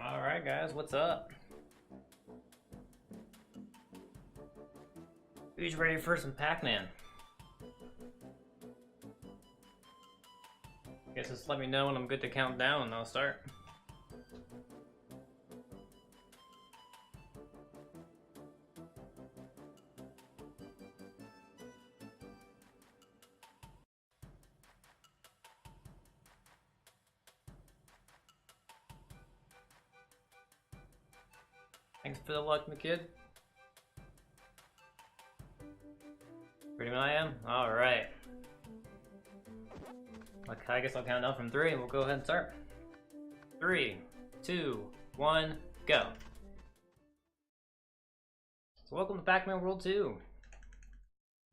Alright guys, what's up? Who's ready for some Pac-Man? Guess just let me know when I'm good to count down and I'll start. Thanks for the luck, my kid. Ready when I am? Alright. Okay, I guess I'll count down from 3 and we'll go ahead and start. 3, 2, 1, go. So welcome to Pac-Man World 2.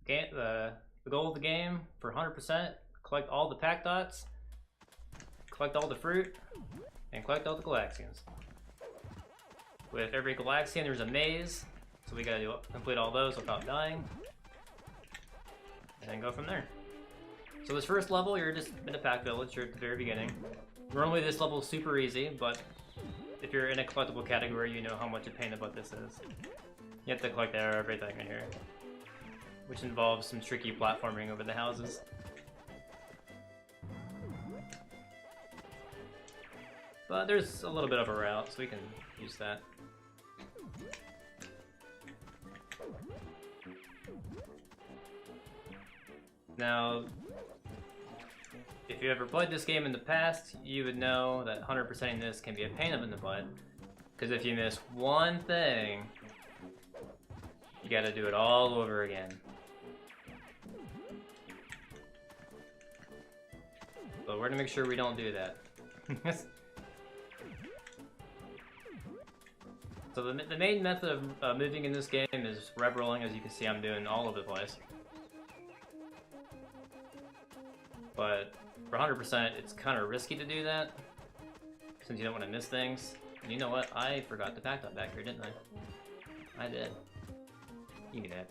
The goal of the game for 100%, collect all the Pac Dots, collect all the fruit, and collect all the Galaxians. With every Galaxian there's a maze, so we gotta complete all those without dying. And then go from there. So this first level, you're just in a Pac Village, you're at the very beginning. Normally this level is super easy, but if you're in a collectible category, you know how much a pain in the butt this is. You have to collect everything in here, which involves some tricky platforming over the houses. But there's a little bit of a route, so we can use that. Now, if you ever played this game in the past, you would know that 100%ing this can be a pain in the butt. Because if you miss one thing, you gotta do it all over again. But we're gonna make sure we don't do that. So the main method of moving in this game is rev rolling. As you can see, I'm doing all over the place. But for 100%, it's kind of risky to do that, since you don't want to miss things. And you know what? I forgot to pack that back here, didn't I? I did. You knew that.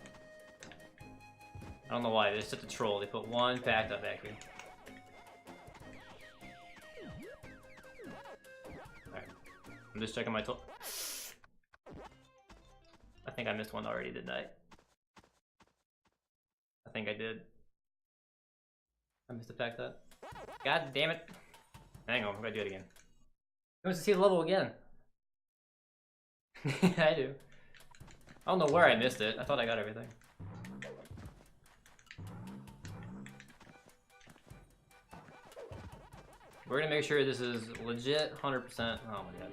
I don't know why. It's just a troll. They put one pack up back here. Alright. I'm just checking my tool. I think I missed one already, didn't I? I think I did. I missed the fact that. God damn it. Hang on, I'm gonna do it again. Who wants to see the level again? I do. I don't know where I missed it. I thought I got everything. We're gonna make sure this is legit 100%. Oh my god.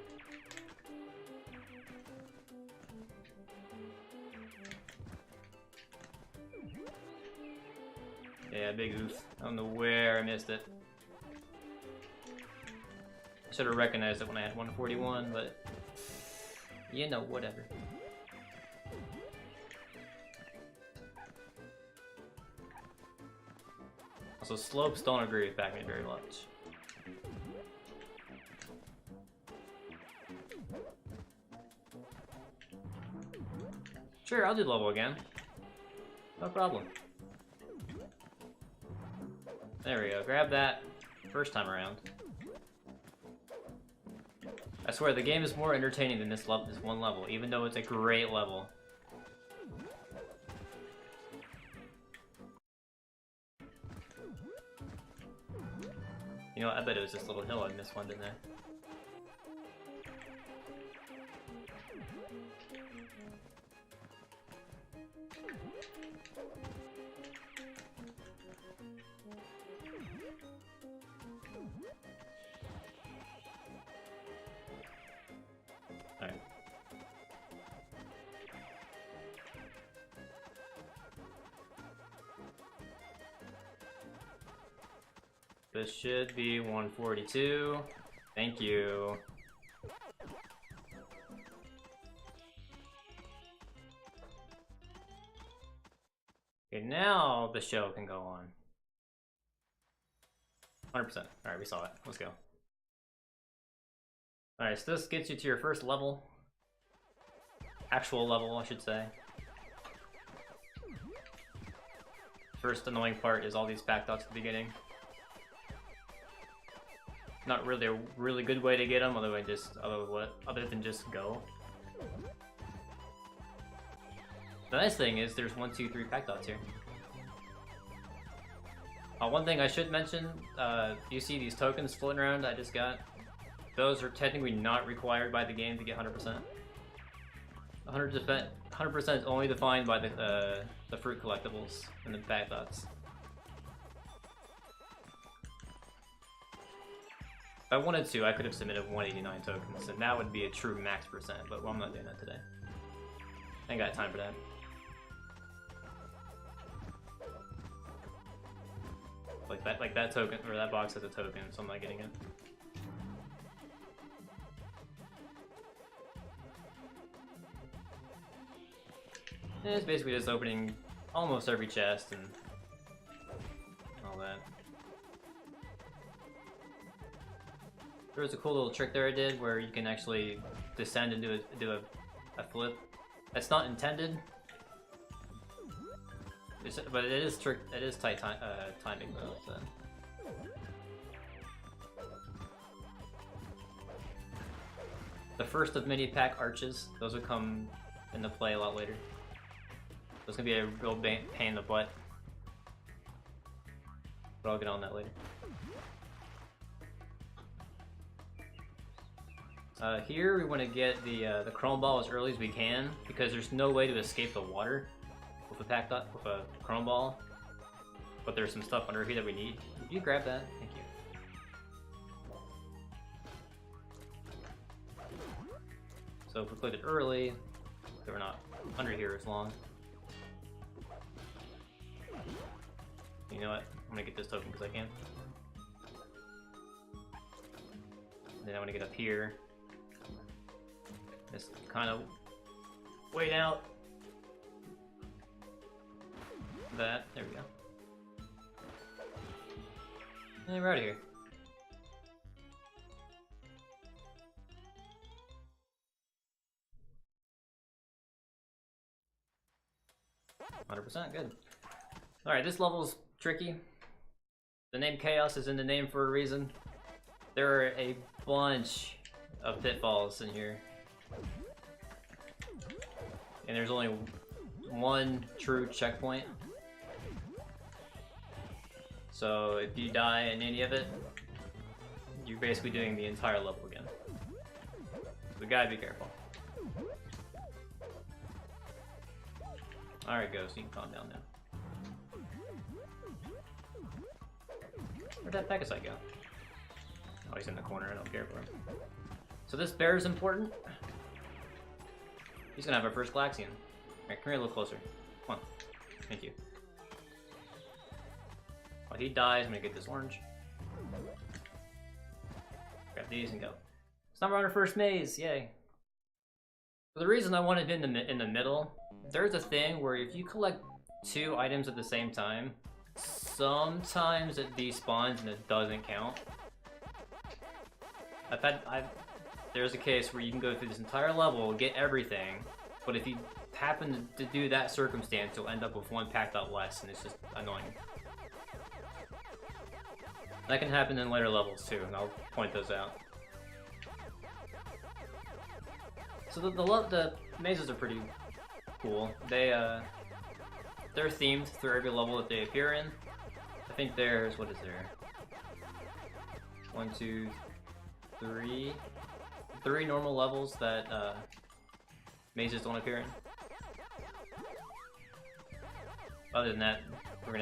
Yeah, big oof. I don't know where I missed it. I should have recognized it when I had 141, but you know, whatever. Also, slopes don't agree with Pac-Man very much. Sure, I'll do the level again. No problem. There we go, grab that first time around. I swear, the game is more entertaining than this one level, even though it's a great level. You know what, I bet it was this little hill I missed one, didn't I? This should be 142. Thank you. Okay, now the show can go on. 100%. Alright, we saw it. Let's go. Alright, so this gets you to your first level. Actual level, I should say. First annoying part is all these Pac Dots at the beginning. not really a really good way to get them, other than just go. The nice thing is there's 1, 2, 3 pack dots here. One thing I should mention, you see these tokens floating around I just got. Those are technically not required by the game to get 100%. 100% is only defined by the fruit collectibles and the pack dots. If I wanted to, I could have submitted 189 tokens, and that would be a true max percent, but I'm not doing that today. I ain't got time for that. Like that token, or that box has a token, so I'm not getting it. And it's basically just opening almost every chest and all that. There was a cool little trick there I did where you can actually descend and do a flip. That's not intended, but it is tight timing though. So. The first of many pack arches, those would come into play a lot later. It's gonna be a real pain in the butt, but I'll get on that later. Here we want to get the chrome ball as early as we can because there's no way to escape the water with a chrome ball. But there's some stuff under here that we need. Can you grab that? Thank you. So if we click it early, so we're not under here as long. You know what? I'm gonna get this token because I can. And then I want to get up here. Just kind of wait out. That. There we go. And we're out of here. %, good. Alright, this level's tricky. The name Chaos is in the name for a reason. There are a bunch of pitfalls in here. And there's only one true checkpoint. So if you die in any of it, you're basically doing the entire level again. So we gotta be careful. Alright, Ghost, you can calm down now. Where'd that Pegasi go? Oh, he's in the corner, I don't care for him. So this bear is important. He's gonna have our first Galaxian. Alright, come here a little closer. Come on. Thank you. While he dies, I'm gonna get this orange. Grab these and go. It's not our first maze, yay. So the reason I wanted it in the middle, there's a thing where if you collect 2 items at the same time, sometimes it despawns and it doesn't count. There's a case where you can go through this entire level, get everything, but if you happen to do that circumstance, you'll end up with 1 pack dot less, and it's just annoying. That can happen in later levels too, and I'll point those out. So the mazes are pretty cool. They're themed through every level that they appear in. I think there's, what is there? 1, 2, 3. 3 normal levels that mazes don't appear in. Other than that, we'll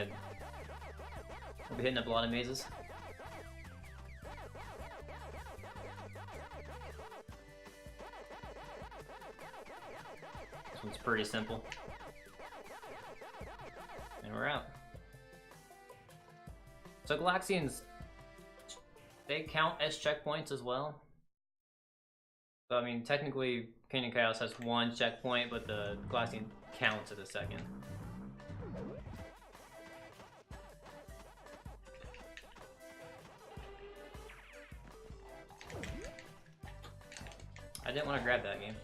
be hitting up a lot of mazes. This one's pretty simple. And we're out. So Galaxians, they count as checkpoints as well. So I mean, technically, Kingdom Chaos has 1 checkpoint, but the Galaxian counts as a second. I didn't want to grab that game.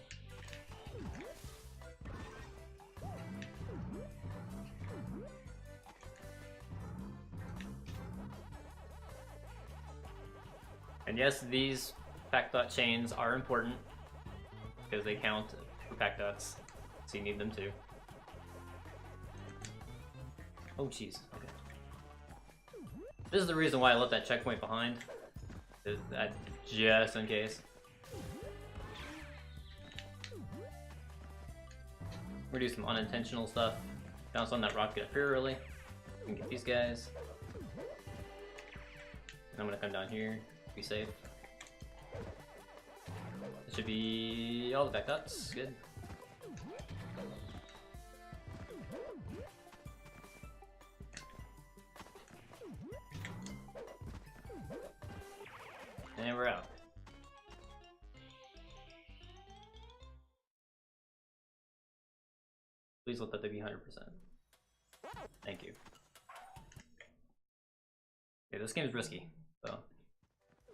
And yes, these pack dot chains are important because they count for pack dots, so you need them too. Oh jeez, okay. This is the reason why I left that checkpoint behind. Just in case. We're gonna do some unintentional stuff. Bounce on that rocket up here early. We can get these guys. And I'm gonna come down here, be safe. It should be all the back dots, good. And we're out. Please let that be 100%. Thank you. Okay, this game is risky, so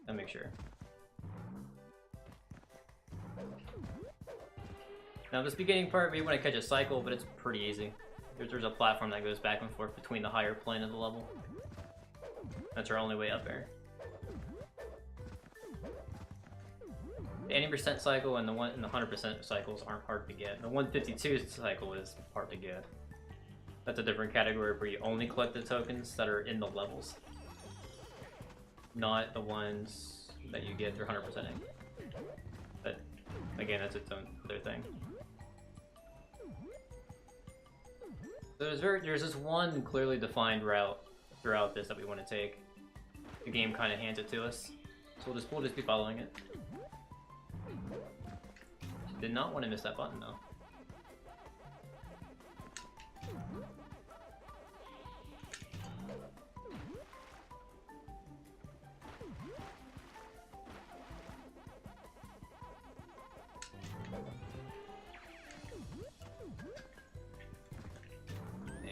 gotta make sure. Now this beginning part, maybe when I catch a cycle, but it's pretty easy. There's a platform that goes back and forth between the higher plane of the level. That's our only way up there. The 80% cycle and the 100% cycles aren't hard to get. The 152 cycle is hard to get. That's a different category where you only collect the tokens that are in the levels, not the ones that you get through 100%ing. But again, that's its own other thing. So there's this one clearly defined route throughout this that we want to take. The game kind of hands it to us, so we'll just be following it. Did not want to miss that button though.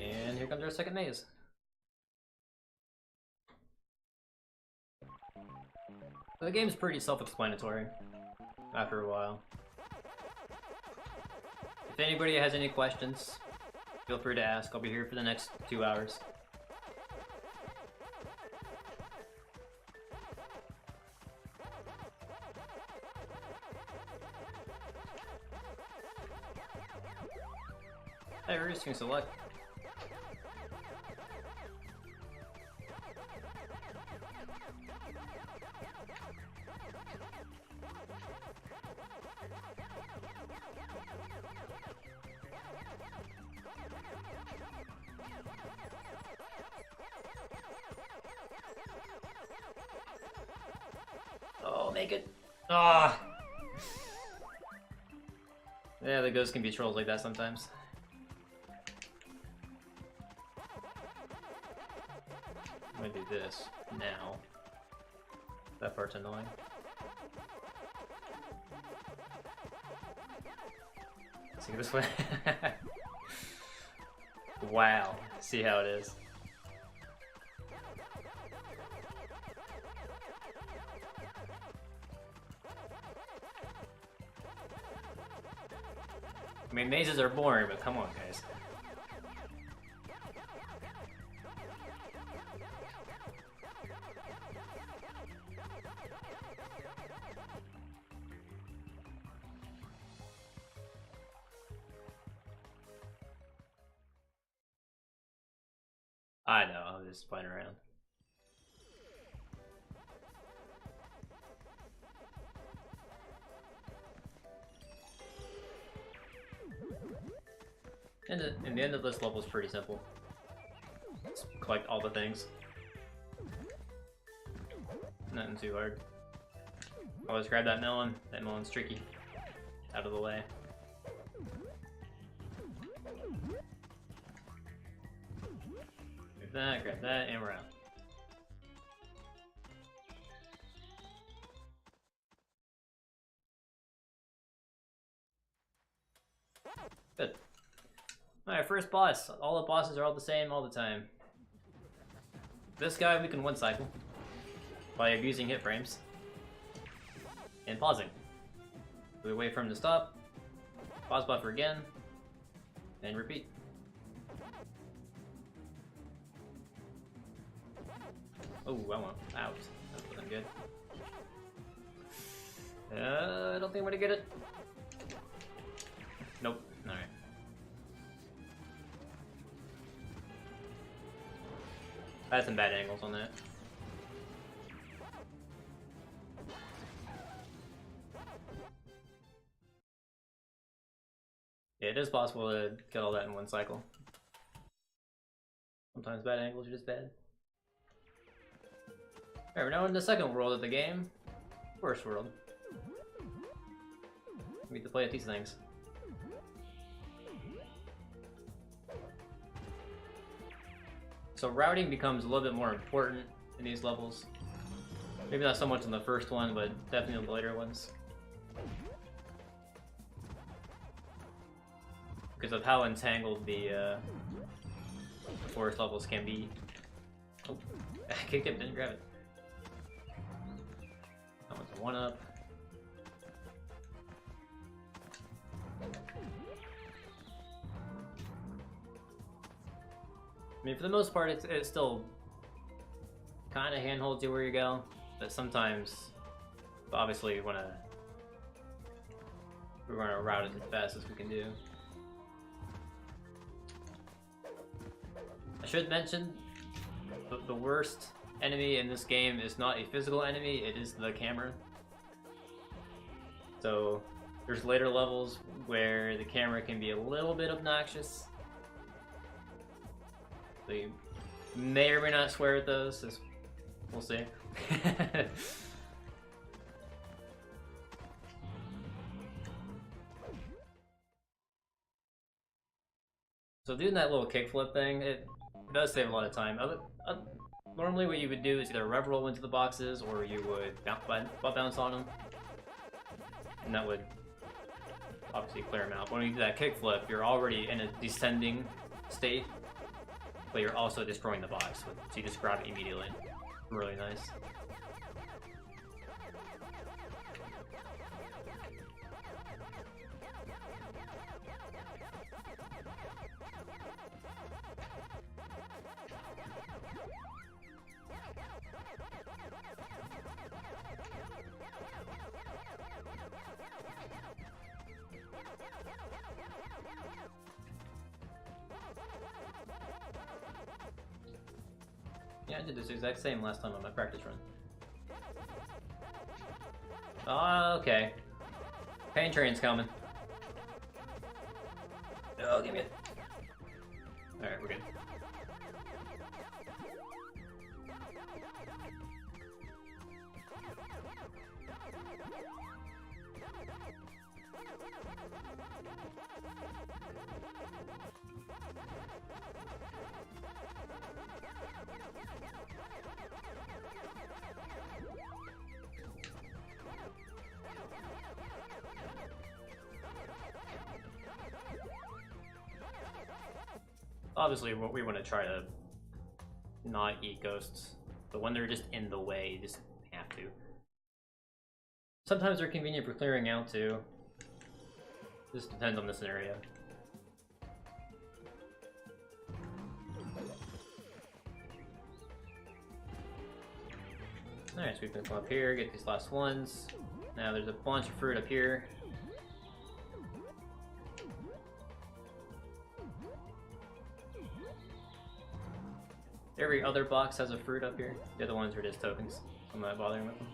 And here comes our second maze. So the game's pretty self-explanatory after a while. If anybody has any questions, feel free to ask. I'll be here for the next 2 hours. Hey, we're just gonna select. Oh, make it. Ah. Yeah, the ghosts can be trolls like that sometimes. I'm gonna do this now. That part's annoying. See this way? Wow. See how it is. I mean, mazes are boring, but come on, guys. I know, I'm just playing around. And the end of this level is pretty simple. Just collect all the things. Nothing too hard. Always grab that melon. That melon's tricky. Out of the way. Grab that, and we're out. Good. Alright, first boss. All the bosses are all the same all the time. This guy we can one cycle by abusing hit frames and pausing. We wait for him to stop, pause buffer again, and repeat. Oh, I went out. That wasn't good. don't think I'm gonna get it. Nope. Alright. I had some bad angles on that. Yeah, it is possible to get all that in one cycle. Sometimes bad angles are just bad. Alright, we're now in the second world of the game. First world. We need to play at these things. So routing becomes a little bit more important in these levels. Maybe not so much in the first one, but definitely in the later ones. Because of how entangled the forest levels can be. Oh, I kicked it, didn't grab it. That one's a 1-up. I mean, for the most part, it still kind of handholds you where you go, but sometimes, obviously, we want to route it as fast as we can do. I should mention, the worst enemy in this game is not a physical enemy, it is the camera. So, there's later levels where the camera can be a little bit obnoxious. So you may or may not swear at those, we'll see. So doing that little kickflip thing, it does save a lot of time. Normally what you would do is either rev roll into the boxes or you would bounce on them. And that would obviously clear them out. But when you do that kickflip, you're already in a descending state, but you're also destroying the box, so you just grab it immediately. Really nice. Yeah, I did this exact same last time on my practice run. Oh, okay. Pain train's coming. Oh, give me it. Alright, we're good. Obviously, we want to try to not eat ghosts, but when they're just in the way, you just have to. Sometimes they're convenient for clearing out too. Just depends on the scenario. Alright, so we can come up here, get these last ones. Now there's a bunch of fruit up here. Every other box has a fruit up here. The other ones are just tokens. So I'm not bothering with them.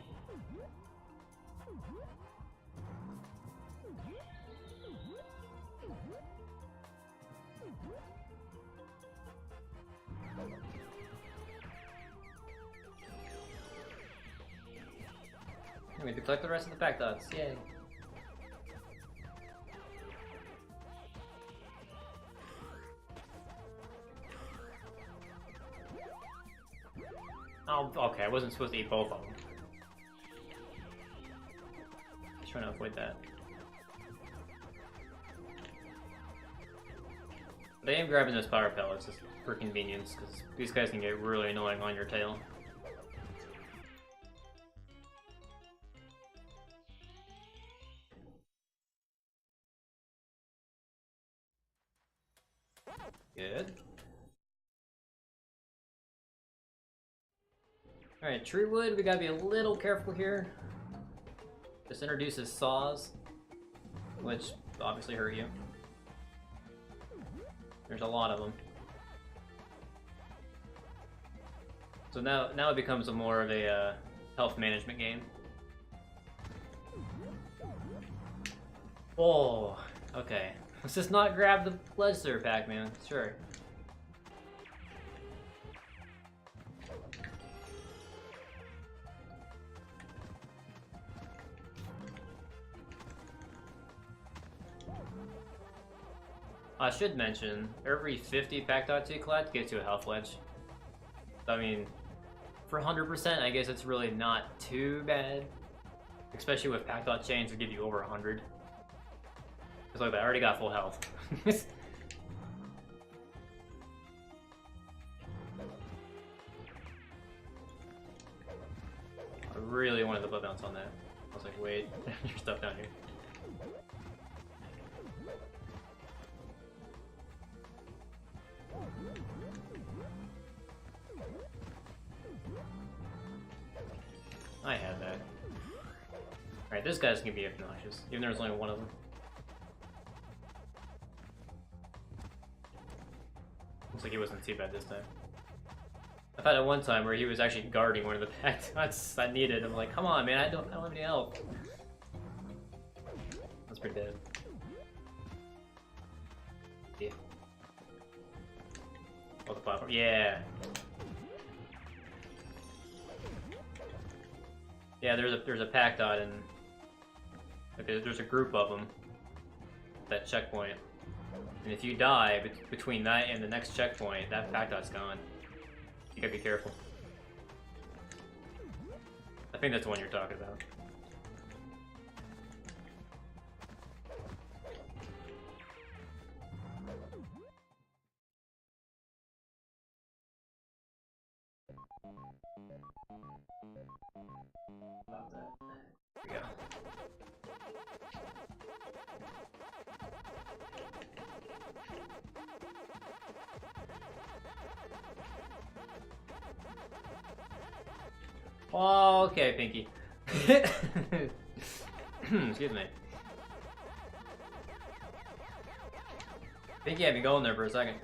We have to collect the rest of the pack dots. Yay! Oh, okay, I wasn't supposed to eat both of them. Just trying to avoid that. I am grabbing those power pellets just for convenience, because these guys can get really annoying on your tail. Good. Alright, tree wood, we gotta be a little careful here. This introduces saws, which obviously hurt you. There's a lot of them. So now it becomes more of a health management game. Oh, okay. Let's just not grab the ledge there, Pac-Man. Sure. I should mention, every 50 Pac-Dots you collect gets you a health ledge. I mean, for 100%, I guess it's really not too bad. Especially with Pac-Dot chains that give you over 100. Just like that, I already got full health. I really wanted the butt bounce on that. I was like, wait, your stuff down here. I had that. Alright, this guy's gonna be obnoxious, even though there's only one of them. Looks like he wasn't too bad this time. I've had it one time where he was actually guarding one of the Pac-Dots I needed. I'm like, come on, man, I don't have any help. That's pretty bad. Yeah. Oh, the platform. Yeah. Yeah, there's a Pac-Dot and there's a group of them. That checkpoint. And if you die between that and the next checkpoint, that Pac-Dot's gone. You gotta be careful. I think that's the one you're talking about. About that. There we go. Oh, okay, Pinky. Excuse me. Pinky had me going there for a second.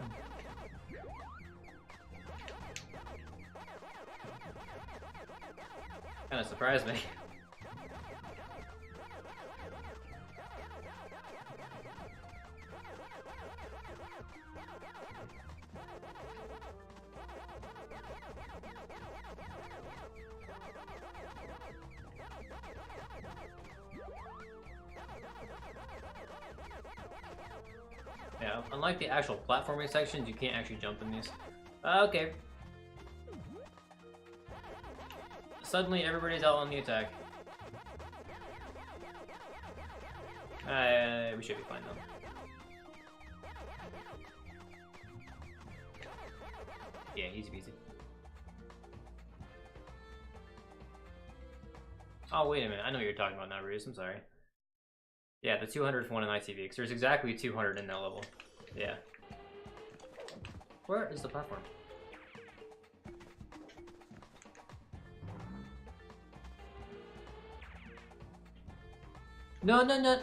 Kinda surprised me. Yeah, unlike the actual platforming sections, you can't actually jump in these. Okay. Suddenly, everybody's out on the attack. We should be fine though. Yeah, easy peasy. Oh, wait a minute. I know what you're talking about now, Reese. I'm sorry. Yeah, the 200th one in ITV, because there's exactly 200 in that level. Yeah. Where is the platform? No, no, no!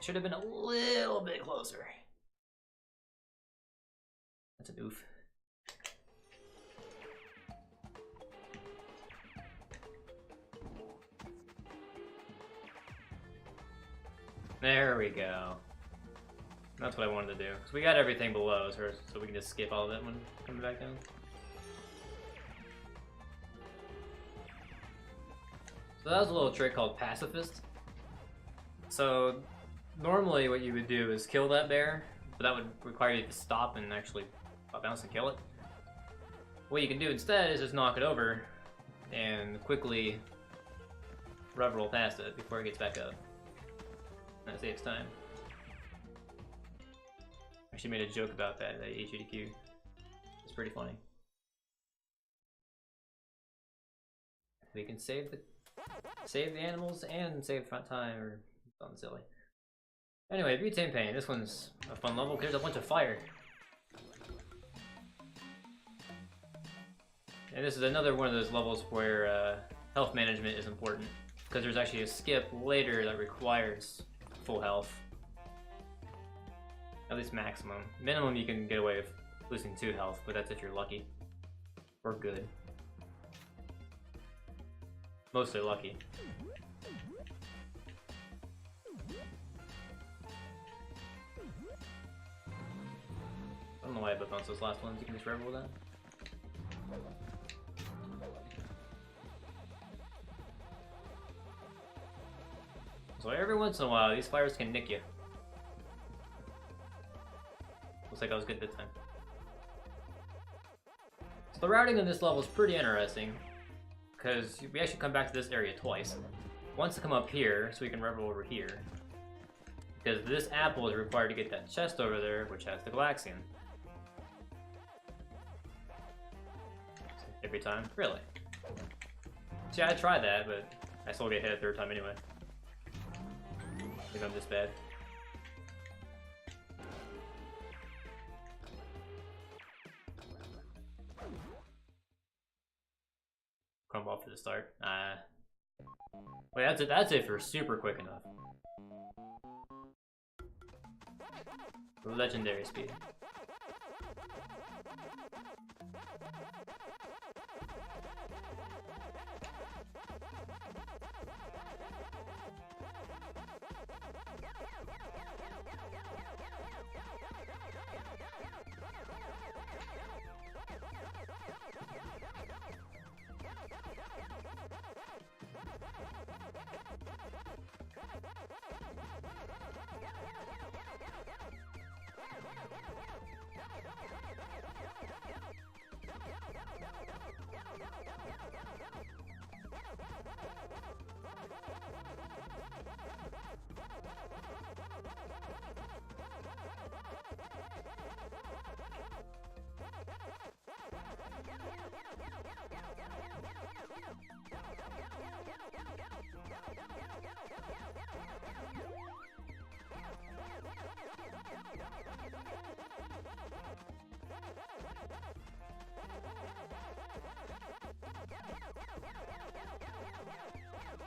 Should have been a little bit closer. That's an oof. There we go. That's what I wanted to do. Because we got everything below, so we can just skip all of it when coming back down. So that was a little trick called Pacifist. So normally what you would do is kill that bear, but that would require you to stop and actually bounce and kill it. What you can do instead is just knock it over and quickly rev roll past it before it gets back up. That saves time. Actually made a joke about that at HEDQ. It's pretty funny. We can save the animals and save front time or something silly. Anyway, Butane Pain. This one's a fun level because there's a bunch of fire. And this is another one of those levels where health management is important, because there's actually a skip later that requires full health. At least maximum. Minimum you can get away with losing 2 health, but that's if you're lucky. Or good. Mostly lucky. I don't know why I bounced those last ones. You can just revel with that. So every once in a while, these fires can nick you. Looks like I was good this time. So the routing of this level is pretty interesting, because we actually come back to this area twice. Once to come up here, so we can revel over here. Because this apple is required to get that chest over there, which has the Galaxian. Every time? Really? See, I tried that, but I still get hit a 3rd time anyway. I think I'm this bad. Crumble off to the start. Wait, that's it. That's if you're super quick enough. Legendary speed.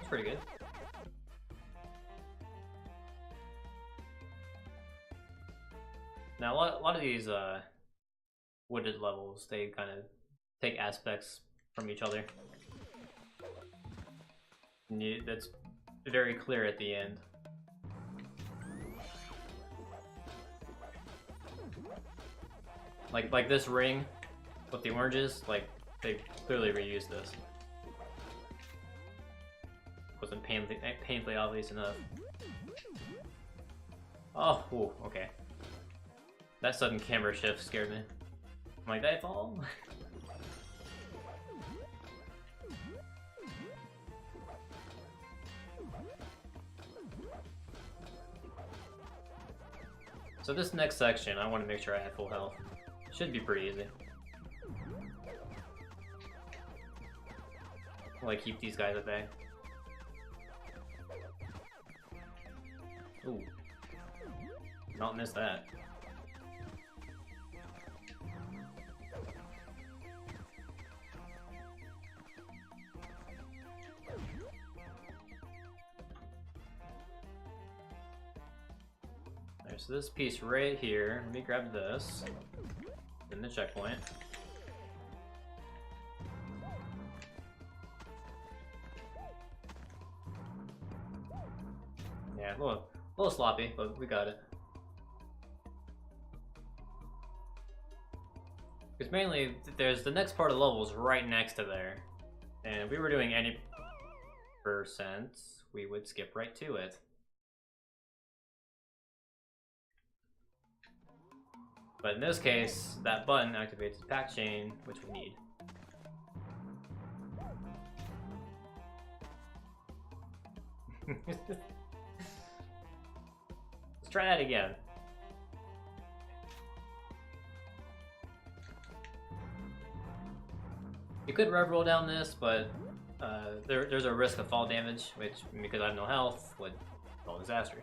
It's pretty good. Now, a lot of these wooded levels, they kind of take aspects from each other. And that's very clear at the end. Like this ring with the oranges, like they clearly reused this. Wasn't painfully obvious enough. Oh, ooh, okay. That sudden camera shift scared me. I'm like, did I fall? So this next section, I want to make sure I have full health. Should be pretty easy. Like, keep these guys at bay. Ooh. Not miss that. There's this piece right here. Let me grab this. In the checkpoint. Yeah, a little sloppy, but we got it. Because mainly, there's the next part of the level is right next to there. And if we were doing any percent, we would skip right to it. But in this case, that button activates the pack chain, which we need. Let's try that again. You could rev roll down this, but there's a risk of fall damage, which, because I have no health, would fall disaster.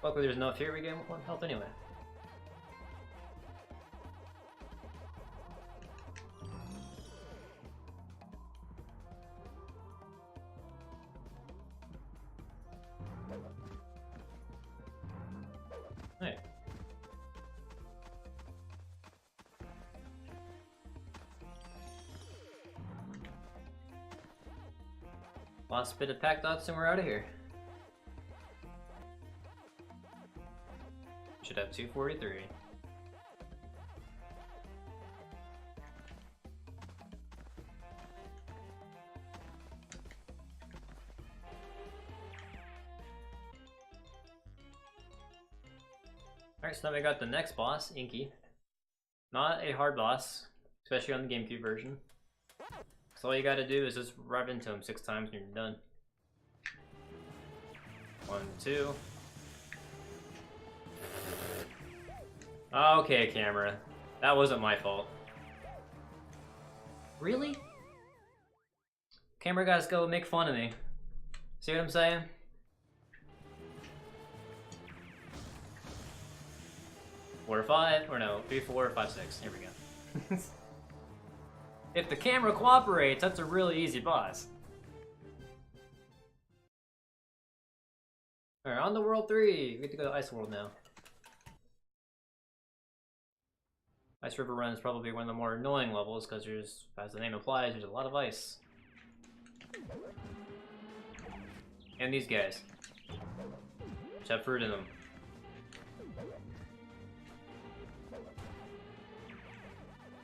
Luckily there's enough here we gain 1 health anyway. Last bit of pack dots and we're out of here. Should have 243. Alright, so now we got the next boss, Inky. Not a hard boss, especially on the GameCube version. So all you gotta do is just rev into him 6 times and you're done. 1, 2. Okay, camera. That wasn't my fault. Really? Camera guys go make fun of me. See what I'm saying? Four, 5, or no, 3, 4, 5, 6. Here we go. If the camera cooperates, that's a really easy boss. Alright, on to World 3. We get to go to Ice World now. Ice River Run is probably one of the more annoying levels because there's, as the name implies, there's a lot of ice. And these guys, which have fruit in them.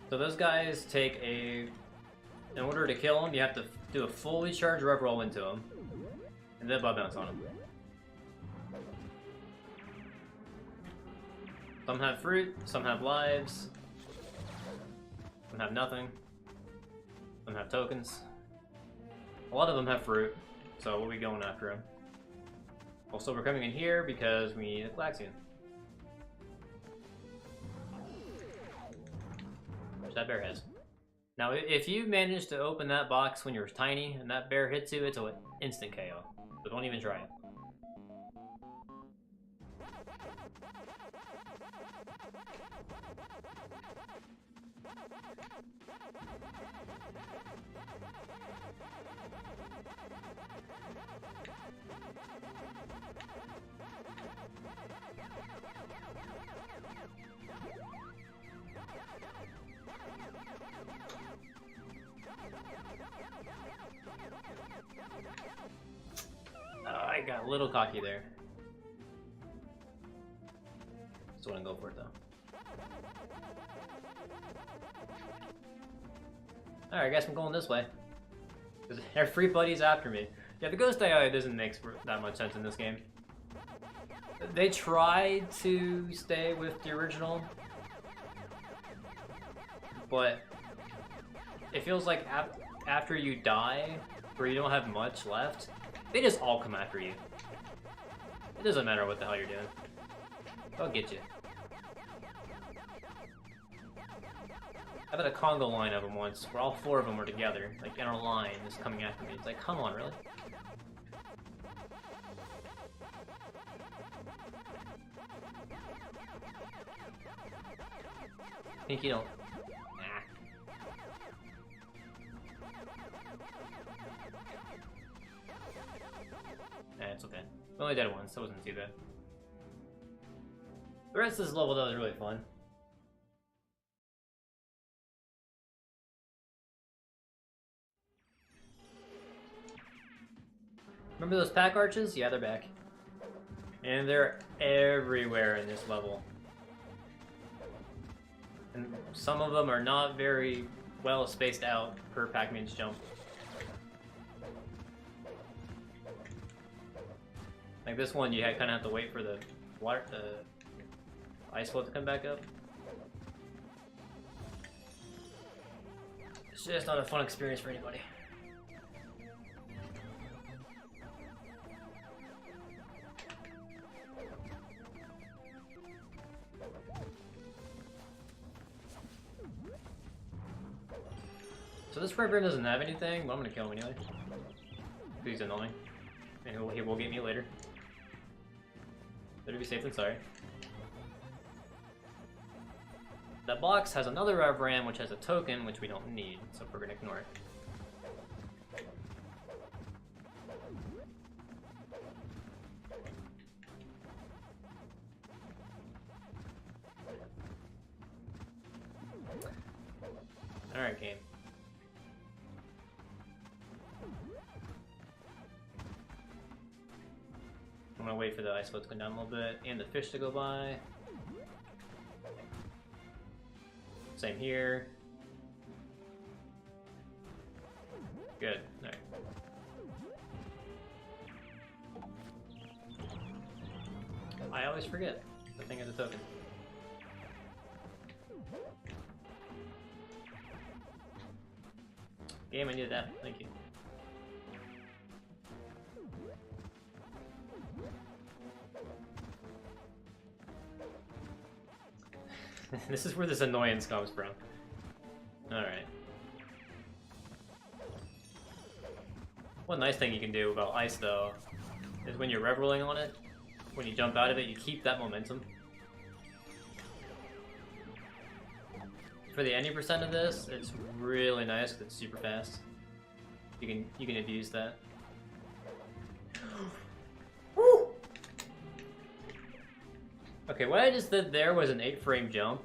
So those guys take a... In order to kill them, you have to do a fully charged rev roll into them, and then bug bounce on them. Some have fruit, some have lives, some have nothing, some have tokens. A lot of them have fruit, so we'll be going after them. Also, we're coming in here because we need a Glaxian. Which that bear has. Now, if you manage to open that box when you're tiny and that bear hits you, it's an instant KO. So don't even try it. I got a little cocky there. Just want to go for it though. Alright, I guess I'm going this way. Because everybody's after me. Yeah, the ghost AI doesn't make that much sense in this game. They tried to stay with the original, but it feels like after you die, where you don't have much left, they just all come after you. It doesn't matter what the hell you're doing. They'll get you. I had a Congo line of them once, where all 4 of them were together, like in a line, just coming after me. It's like, come on, really? Think you don't? Nah, it's okay. We only did it once, that wasn't too bad. The rest of this level, though, is really fun. Remember those pack arches? Yeah, they're back. And they're everywhere in this level. And some of them are not very well spaced out per Pac-Man's jump. Like this one, you kind of have to wait for the water, the ice flow to come back up. It's just not a fun experience for anybody. So this Reverend doesn't have anything, but I'm gonna kill him anyway. He's annoying. And he will get me later. Better be safe than sorry. That box has another Reverend, which has a token, which we don't need, so we're gonna ignore it. Alright, game. I'm gonna wait for the ice float to come down a little bit and the fish to go by. Same here. Good. Alright. I always forget. The thing is a token. Game, I needed that. Thank you. This is where this annoyance comes from. Alright. One nice thing you can do about ice, though, is when you're rev rolling on it, when you jump out of it, you keep that momentum. For the any percent of this, it's really nice because it's super fast. You can abuse that. Woo! Okay, what I just did there was an 8-frame jump.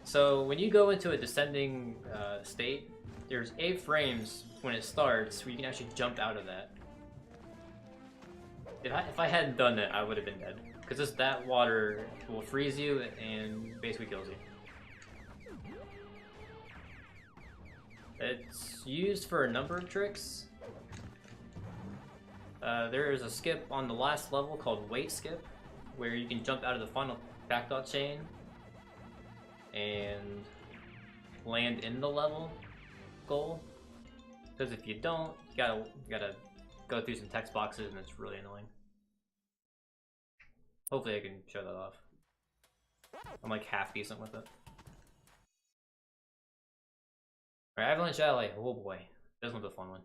So when you go into a descending state, there's 8 frames when it starts where you can actually jump out of that. If I hadn't done that, I would have been dead. Because that water will freeze you and basically kills you. It's used for a number of tricks. There is a skip on the last level called Weight Skip, where you can jump out of the final back dot chain and land in the level goal. Because if you don't, you gotta go through some text boxes and it's really annoying. Hopefully I can show that off. I'm like half decent with it. Alright, Avalanche Alley. Oh boy. This one's a fun one.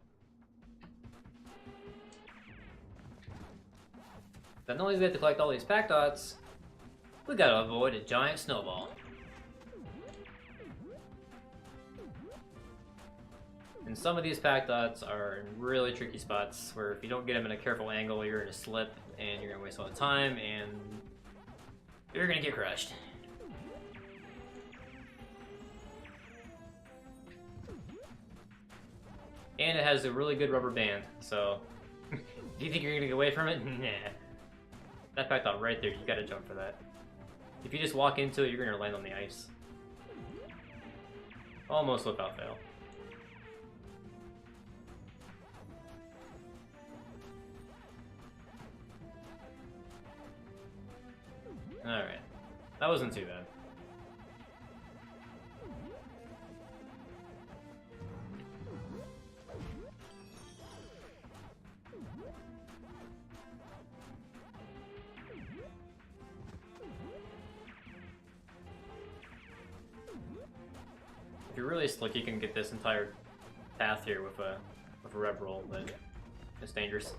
Not only do we have to collect all these pack dots, we gotta avoid a giant snowball. And some of these pack dots are in really tricky spots where if you don't get them in a careful angle, you're gonna slip and you're gonna waste all the time and you're gonna get crushed. And it has a really good rubber band, so do you think you're gonna get away from it? Nah. That pack dot right there, you gotta jump for that. If you just walk into it, you're gonna land on the ice. Almost without fail. Alright. That wasn't too bad. If you're really slick, you can get this entire path here with a rev roll, but it's dangerous.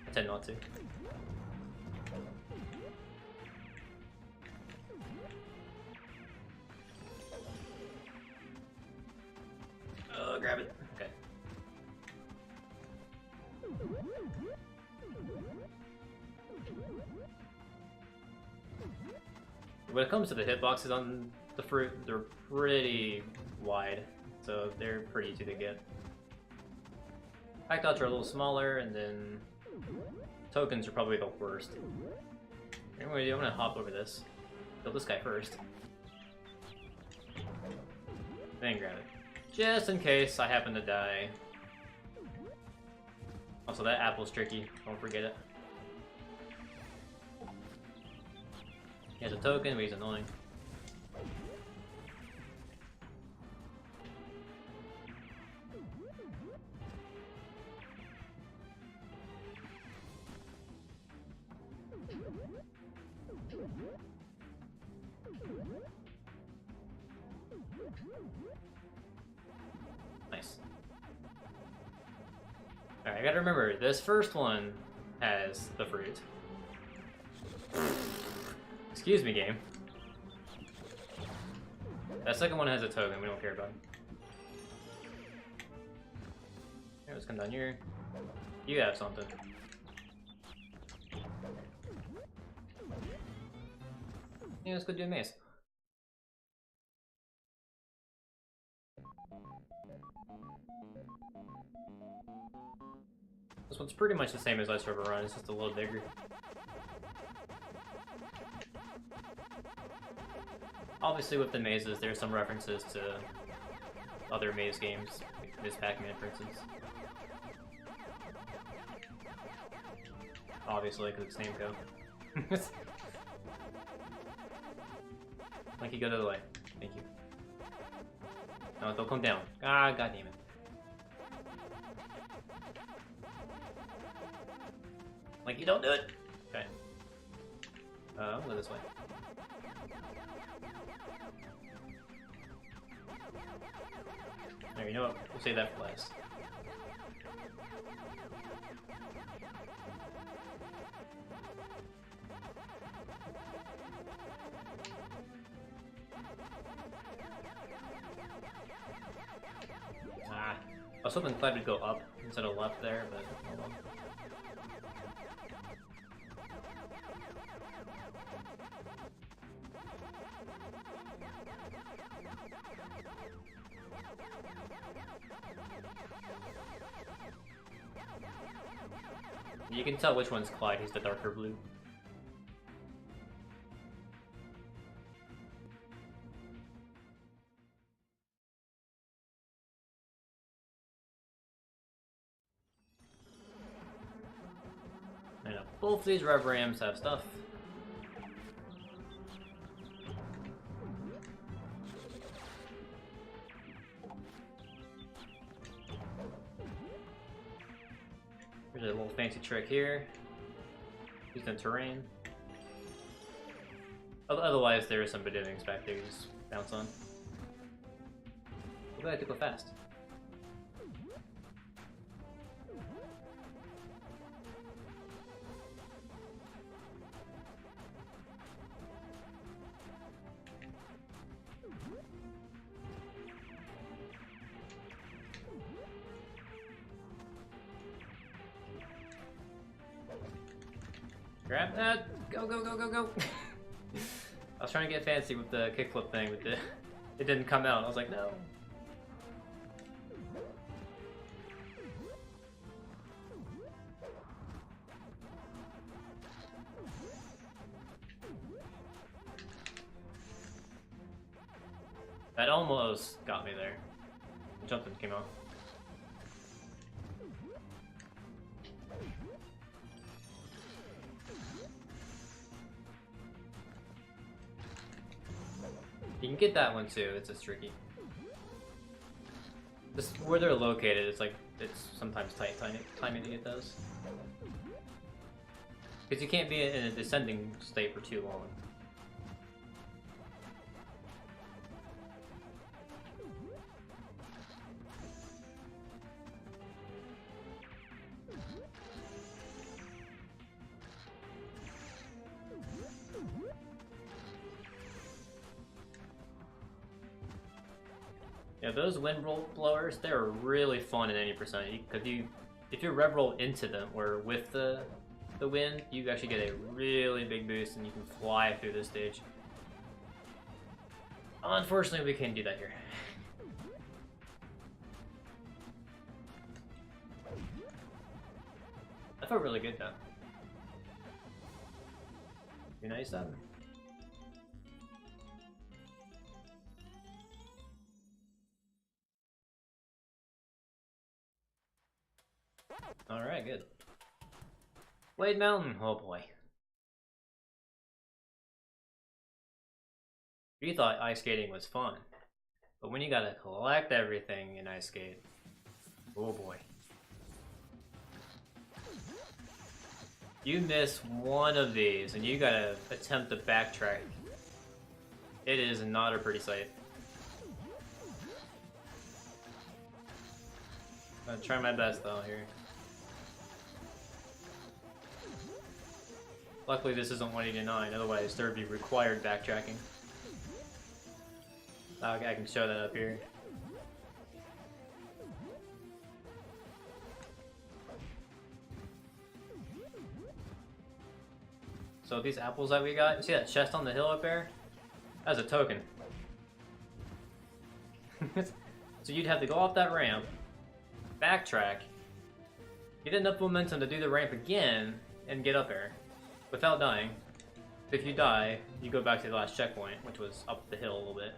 I tend not to. Grab it. Okay. When it comes to the hitboxes on the fruit, they're pretty wide, so they're pretty easy to get. Pack dots are a little smaller, and then tokens are probably the worst. Anyway, I'm gonna hop over this. Kill this guy first. Then grab it. Just in case I happen to die. Also, that apple's tricky. Don't forget it. He has a token, but he's annoying. Nice. Alright, I gotta remember, this first one has the fruit. Excuse me, game. That second one has a token, we don't care about it. Okay, let's come down here. You have something. Yeah, let's go do a maze. This one's pretty much the same as Ice River Run, it's just a little bigger. Obviously with the mazes, there's some references to other maze games, like Ms. Pac-Man for instance. Obviously, because it's Namco. Like, you go the other way. Thank you. No, don't come down. Ah, god damn it. Like, you don't do it! Okay. I'll go this way. There, you know what? We'll save that for last. Ah. I was hoping Clyde would go up instead of left there, but oh well. You can tell which one's Clyde, he's the darker blue. I know, both these Rev Rams have stuff. There's a little fancy trick here. Use the terrain. Otherwise, there are some beginnings back there you just bounce on. We're glad to go fast. Grab that! Go, go, go, go, go! I was trying to get fancy with the kickflip thing, but it didn't come out. I was like, no. That almost got me there. Jumping came off. You can get that one too, it's just tricky. Just where they're located, it's sometimes tight timing to get those. Because you can't be in a descending state for too long. Yeah, those wind roll blowers, they're really fun at any percent. Because if you rev roll into them or with the wind, you actually get a really big boost and you can fly through this stage. Unfortunately, we can't do that here. That felt really good though. Be nice then. Alright, good. Blade Mountain, oh boy. You thought ice skating was fun, but when you gotta collect everything in ice skate, oh boy. You miss one of these and you gotta attempt to backtrack. It is not a pretty sight. I'm gonna try my best though here. Luckily this isn't 189, otherwise there would be required backtracking. I can show that up here. So these apples that we got, you see that chest on the hill up there? That's a token. So you'd have to go off that ramp, backtrack, Get enough momentum to do the ramp again and get up there without dying. If you die, you go back to the last checkpoint, which was up the hill a little bit.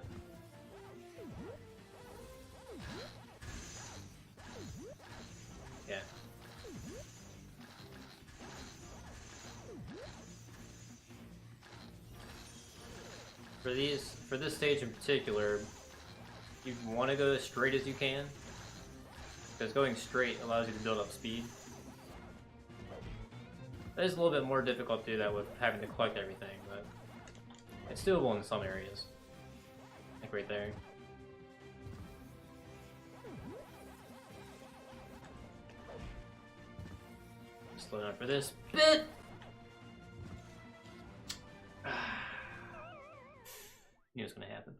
Yeah. For this stage in particular, you want to go as straight as you can, because going straight allows you to build up speed. It is a little bit more difficult to do that with having to collect everything, but it's doable in some areas. Like right there. Slow down for this bit! Knew it was gonna happen.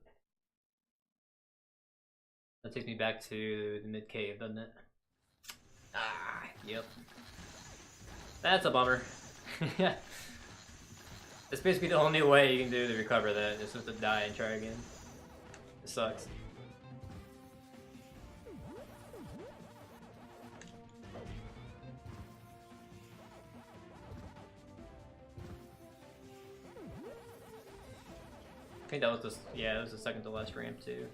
That takes me back to the mid cave, doesn't it? Ah, yep. That's a bummer. Yeah. It's basically the only way you can do to recover that, is just to die and try again. It sucks. I think that was the, yeah, it was the second to last ramp too.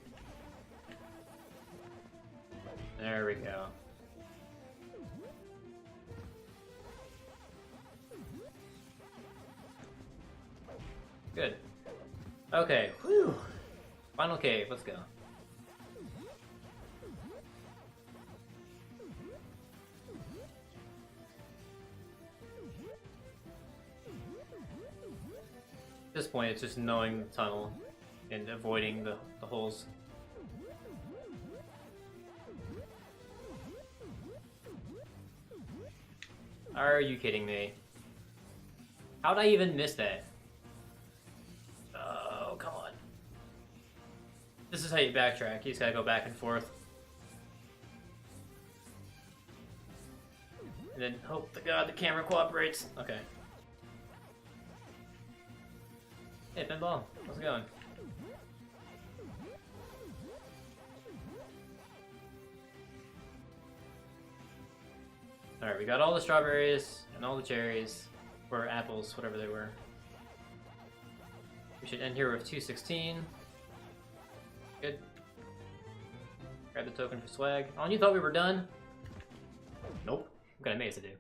There we go. Good. Okay, whew. Final cave, let's go. At this point, it's just knowing the tunnel and avoiding the holes. Are you kidding me? How'd I even miss that? Oh, come on. This is how you backtrack. You just gotta go back and forth. And then hope to God the camera cooperates. Okay. Hey, Pinball. How's it going? Alright, we got all the strawberries and all the cherries, or apples, whatever they were. We should end here with 216. Good. Grab the token for swag. Oh, and you thought we were done? Nope. I've got a maze to do.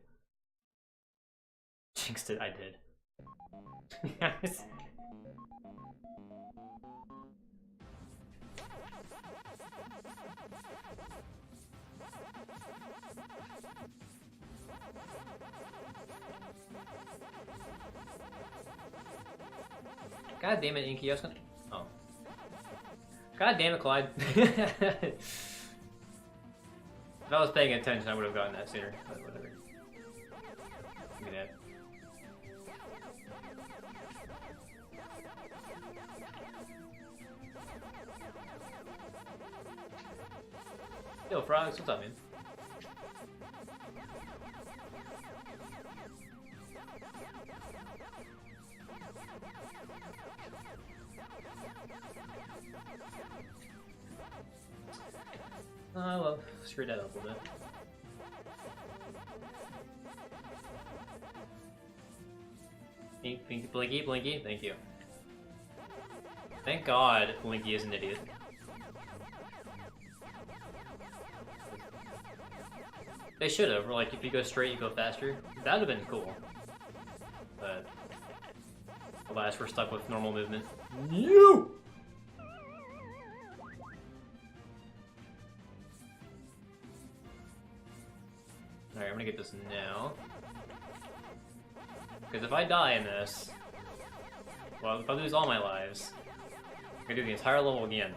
Jinxed it, I did. Yes. God damn it, Inky, I was gonna... Oh. God damn it, Clyde. If I was paying attention, I would have gotten that sooner, but whatever. Give me that. Yo, Frogs, what's up, man? Oh, well, screwed that up a little bit. Blinky, Blinky, thank you. Thank God Blinky is an idiot. They should have, like, if you go straight, you go faster. That would have been cool. But, alas, we're stuck with normal movement. You! Alright, I'm gonna get this now. Because if I die in this, well, if I lose all my lives, I'm gonna do the entire level again.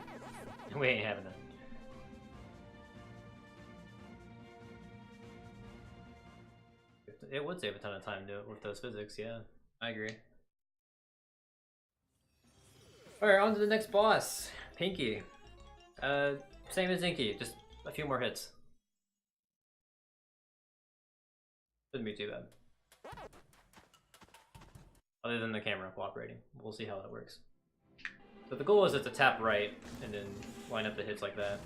We ain't having that. It would save a ton of time to, with those physics, yeah. I agree. Alright, on to the next boss. Pinky. Same as Inky, just a few more hits. Shouldn't be too bad. Other than the camera cooperating. We'll see how that works. So the goal is to tap right and then line up the hits like that.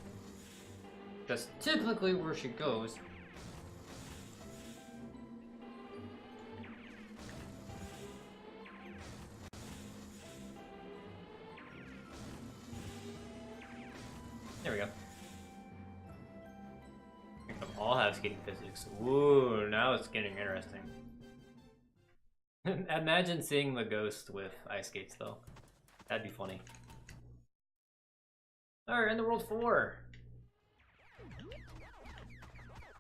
That's typically where she goes. have skating physics. Ooh, now it's getting interesting. Imagine seeing the ghost with ice skates, though. That'd be funny. Alright, in the World 4.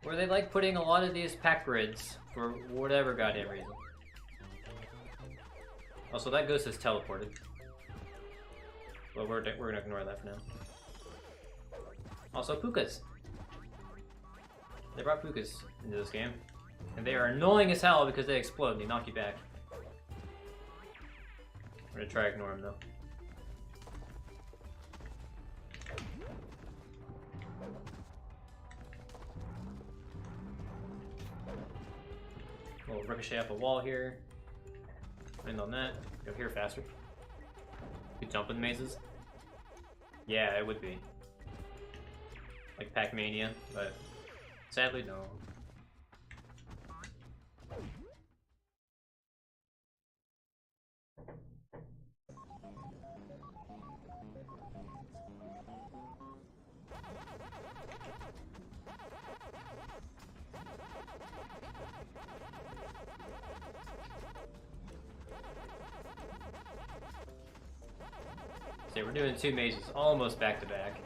Where they like putting a lot of these pack grids for whatever goddamn reason. Also, that ghost is teleported. Well, we're gonna ignore that for now. Also, pukas. They brought pukas into this game. And they are annoying as hell because they explode and they knock you back. I'm gonna try to ignore them though. We'll ricochet up a wall here. Land on that. Go here faster. Could jump in mazes. Yeah, it would be. Like Pac-Mania, but sadly no. So we're doing 2 mazes almost back to back.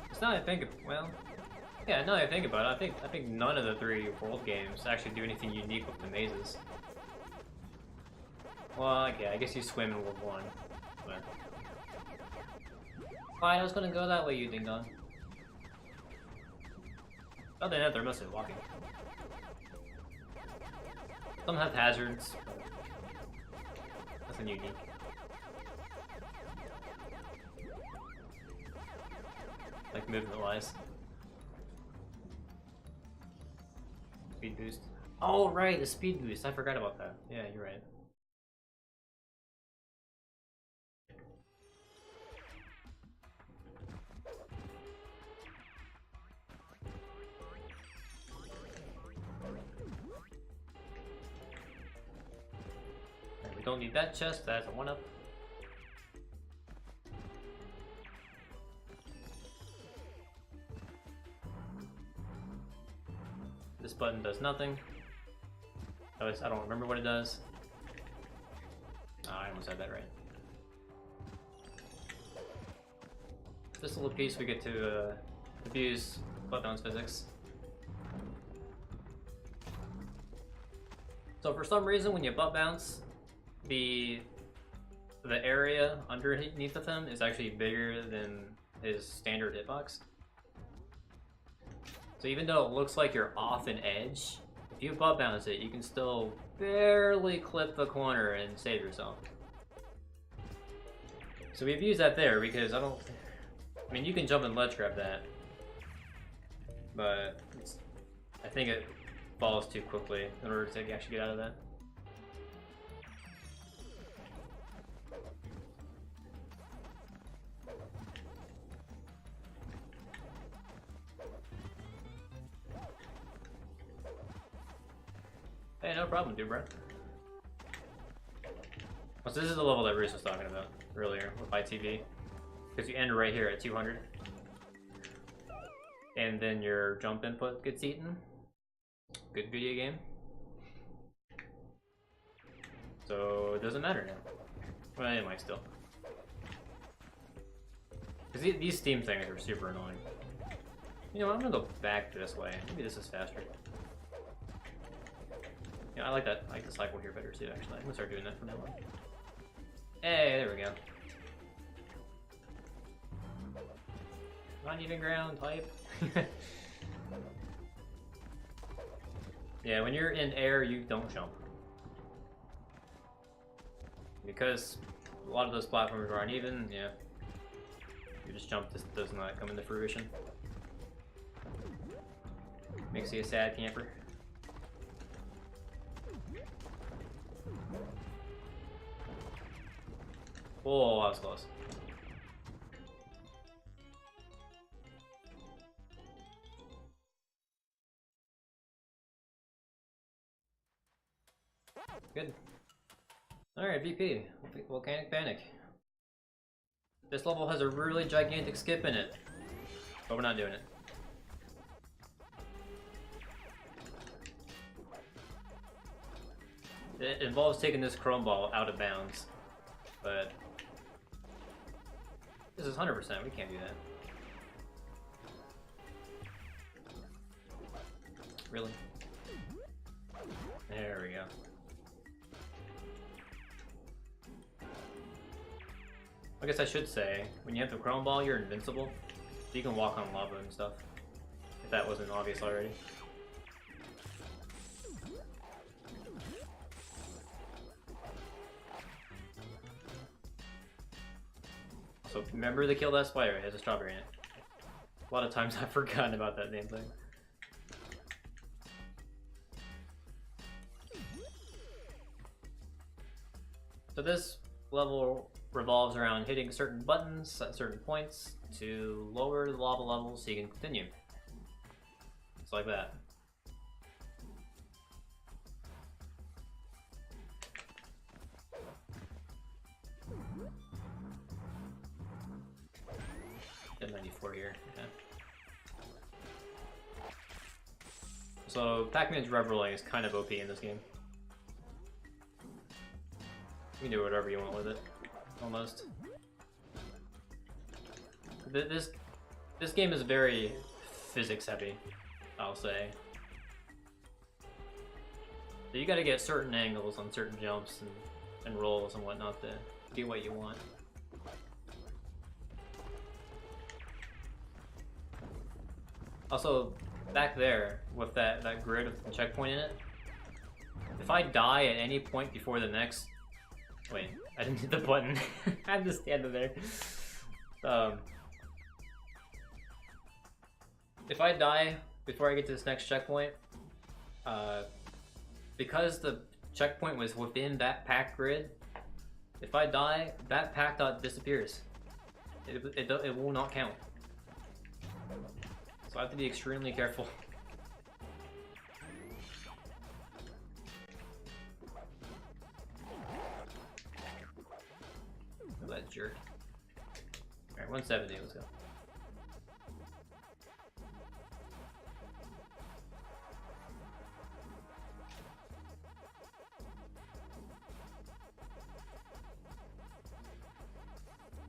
It's not I think well. Yeah, now that I think about it, I think none of the 3 world games actually do anything unique with the mazes. Well, yeah, I guess you swim in World 1, but... Fine, I was gonna go that way, you ding-dong. Other than that, they're mostly walking. Some have hazards, but nothing unique. Like movement-wise. Speed boost. Oh, right, the speed boost. I forgot about that. Yeah, you're right. Right, we don't need that chest. That's a 1-up. This button does nothing. I don't remember what it does. Oh, I almost had that right. This little piece we get to abuse butt bounce physics. So for some reason, when you butt bounce, the area underneath of him is actually bigger than his standard hitbox. So even though it looks like you're off an edge, if you butt bounce it, you can still barely clip the corner and save yourself. So we've used that there because I mean, you can jump and ledge grab that, but I think it falls too quickly in order to actually get out of that. Hey, no problem, dude, bro. So this is the level that Reese was talking about earlier with ITV. Because you end right here at 200. And then your jump input gets eaten. Good video game. So it doesn't matter now. Well, it might still. Because these Steam things are super annoying. You know what, I'm gonna go back this way. Maybe this is faster. Yeah, I like that. I like the cycle here better too, actually. I'm gonna start doing that from now on. Hey, there we go. Uneven ground type. Yeah, when you're in air, you don't jump. Because a lot of those platforms are uneven, yeah. You just jump, this does not come into fruition. Makes you a sad camper. Oh, that was close. Good. Alright, VP. Volcanic Panic. This level has a really gigantic skip in it. But we're not doing it. It involves taking this chrome ball out of bounds. But this is 100%, we can't do that. Really? There we go. I guess I should say, when you have the chrome ball, you're invincible. So you can walk on lava and stuff. If that wasn't obvious already. So remember to kill that spider, it has a strawberry in it. A lot of times I've forgotten about that damn thing. So this level revolves around hitting certain buttons at certain points to lower the lava level so you can continue. It's like that. Get 94 here, okay. So Pac-Man's Reveling is kind of OP in this game. You can do whatever you want with it, almost. This game is very physics heavy, I'll say. So you gotta get certain angles on certain jumps and rolls and whatnot to do what you want. Also, back there, with that grid with the checkpoint in it, if I die at any point before the next... Wait, I didn't hit the button. I had to stand there. If I die before I get to this next checkpoint, because the checkpoint was within that pack grid, if I die, that pack dot disappears. It will not count. So I have to be extremely careful. That jerk. Alright, 170, let's go.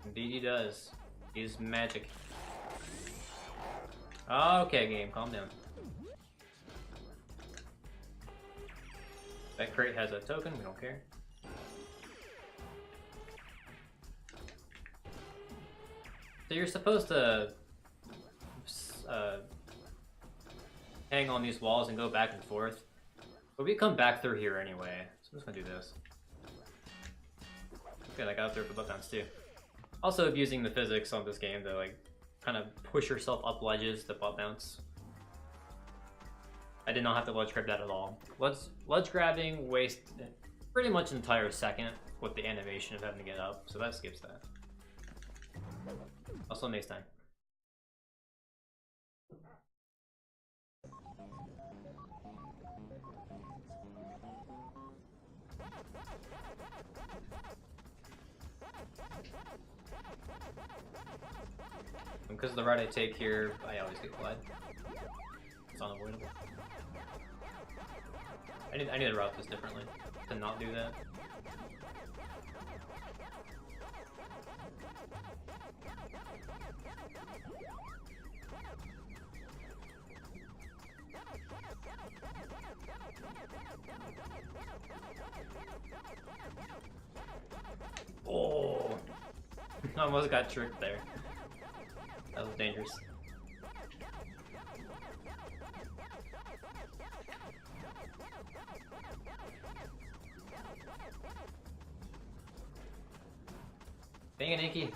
Indeed he does. He's magic. Okay, game, calm down. That crate has a token, we don't care. So you're supposed to hang on these walls and go back and forth. But we come back through here anyway, so I'm just gonna do this. Okay, I got there for butt bounce too. Also abusing the physics on this game to like kind of push yourself up ledges to butt bounce. I did not have to ledge grab that at all. Ledge grabbing wastes pretty much an entire second with the animation of having to get up, so that skips that. Also makes time. Because of the route I take here, I always get glide. It's unavoidable. I need to route this differently to not do that. Oh! I almost got tricked there. That was dangerous. Dang it, Inky.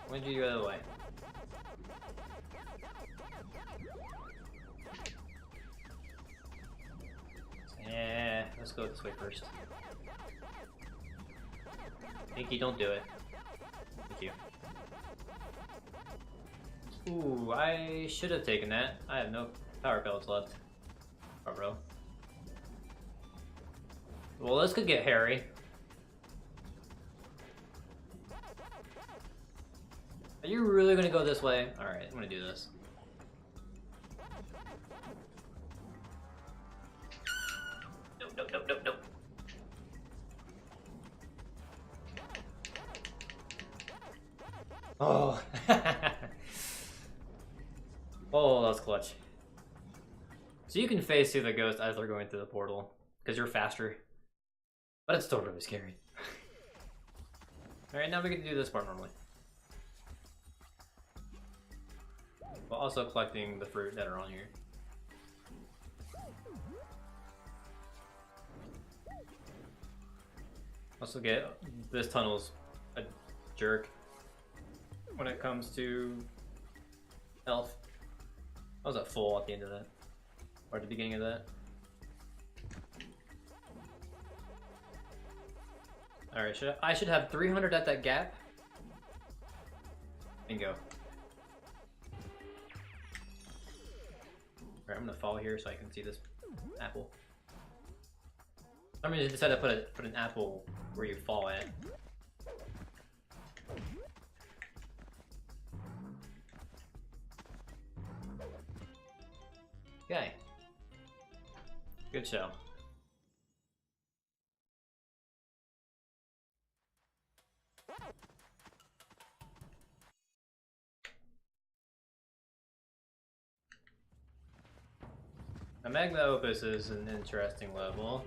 Why did you go the other way? Yeah, let's go this way first. Inky, don't do it. Thank you. Ooh, I should have taken that. I have no power pellets left. Oh, bro. Well, this could get hairy. Are you really gonna go this way? Alright, I'm gonna do this. Nope, nope, nope, nope, nope. Oh. Oh, that was clutch. So you can phase through the ghost as they're going through the portal, because you're faster. But it's still really scary. Alright, now we get to do this part normally. While also collecting the fruit that are on here. Also get this tunnel's a jerk when it comes to health. I was at full at the end of that, or at the beginning of that. Alright, I should have 300 at that gap. Bingo. Alright, I'm gonna fall here so I can see this apple. I'm gonna decide to put an apple where you fall at. Okay. Good show. Now, Magna Opus is an interesting level.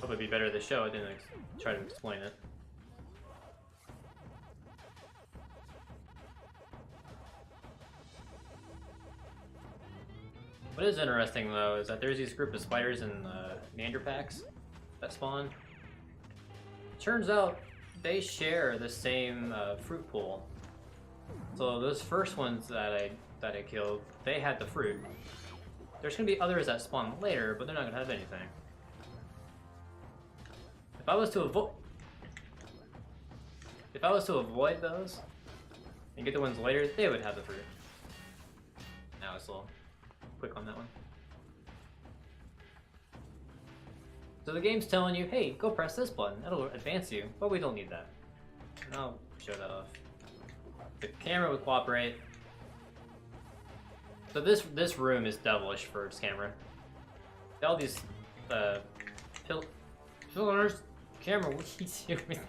Hope it'd be better to show it than try to explain it. What is interesting though is that there's these group of spiders in Neander packs that spawn. Turns out they share the same fruit pool. So those first ones that I killed, they had the fruit. There's gonna be others that spawn later, but they're not gonna have anything. If I was to avoid those and get the ones later, they would have the fruit. Now it's a little quick on that one. So the game's telling you, hey, go press this button, that'll advance you, but we don't need that. And I'll show that off. The camera would cooperate. So this room is devilish for its camera. All these pillars. Camera, what are you doing?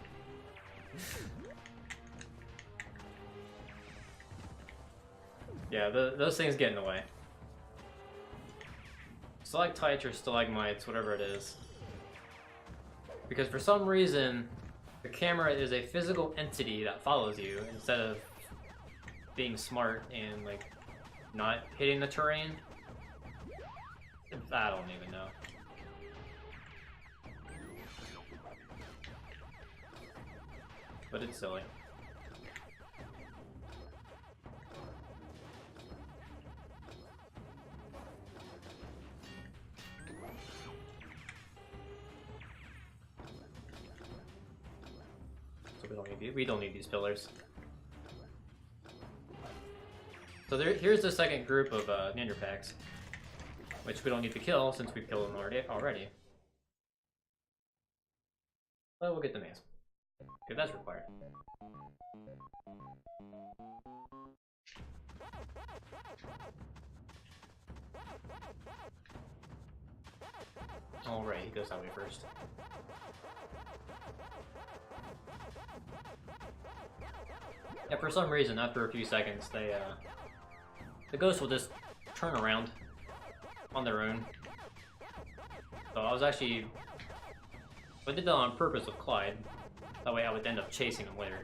Yeah, those things get in the way. Stalactites or stalagmites, whatever it is. Because for some reason, the camera is a physical entity that follows you instead of being smart and like not hitting the terrain. I don't even know. But it's silly. So we don't need these pillars. So here's the second group of Neander packs, which we don't need to kill since we've killed them already. But we'll get the maze. Okay, that's required. Alright, he goes that way first. Yeah, for some reason, after a few seconds, the ghosts will just turn around on their own. So I did that on purpose with Clyde. That way I would end up chasing him later.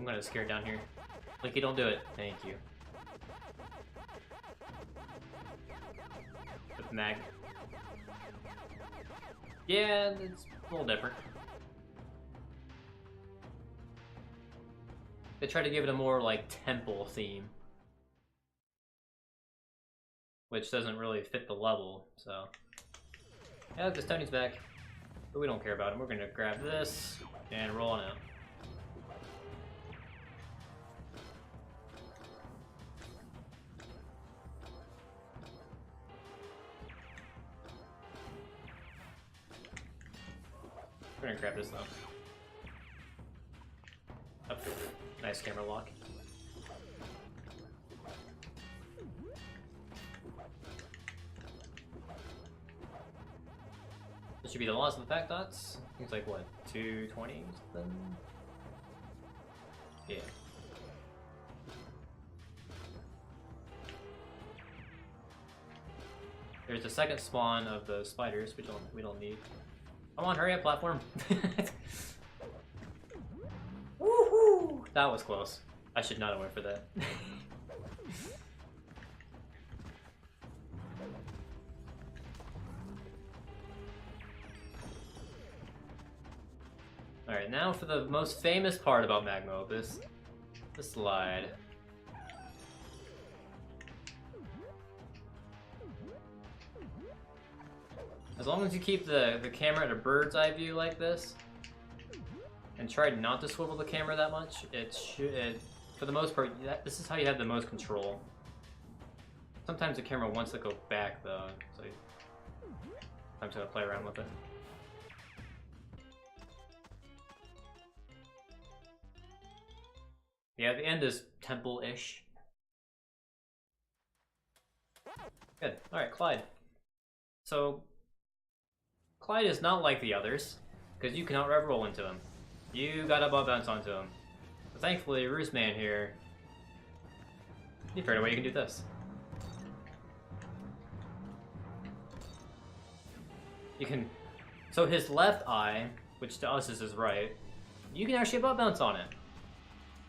gonna scare down here. Blinky, don't do it. Thank you. With mag. Yeah, it's a little different. They try to give it a more like temple theme, which doesn't really fit the level. So yeah, the Tony's back, but we don't care about him. We're gonna grab this and roll on out. We're gonna grab this though. Oh, nice camera lock. This should be the loss of the pack dots. It's like what, 220 something? Yeah. There's a second spawn of the spiders, which we don't need. Come on, hurry up, platform. Woohoo! That was close. I should not have went for that. Alright, now for the most famous part about Magma Opus, the slide. As long as you keep the camera at a bird's eye view like this, and try not to swivel the camera that much, for the most part, this is how you have the most control. Sometimes the camera wants to go back though, so I'm just gonna play around with it. Yeah, the end is temple-ish. Good. Alright, Clyde. So, Clyde is not like the others, because you cannot rev roll into him. You gotta above bounce onto him. But thankfully, Roostman here, he figured out a way you can do this. You can, so his left eye, which to us is his right, you can actually above bounce on it.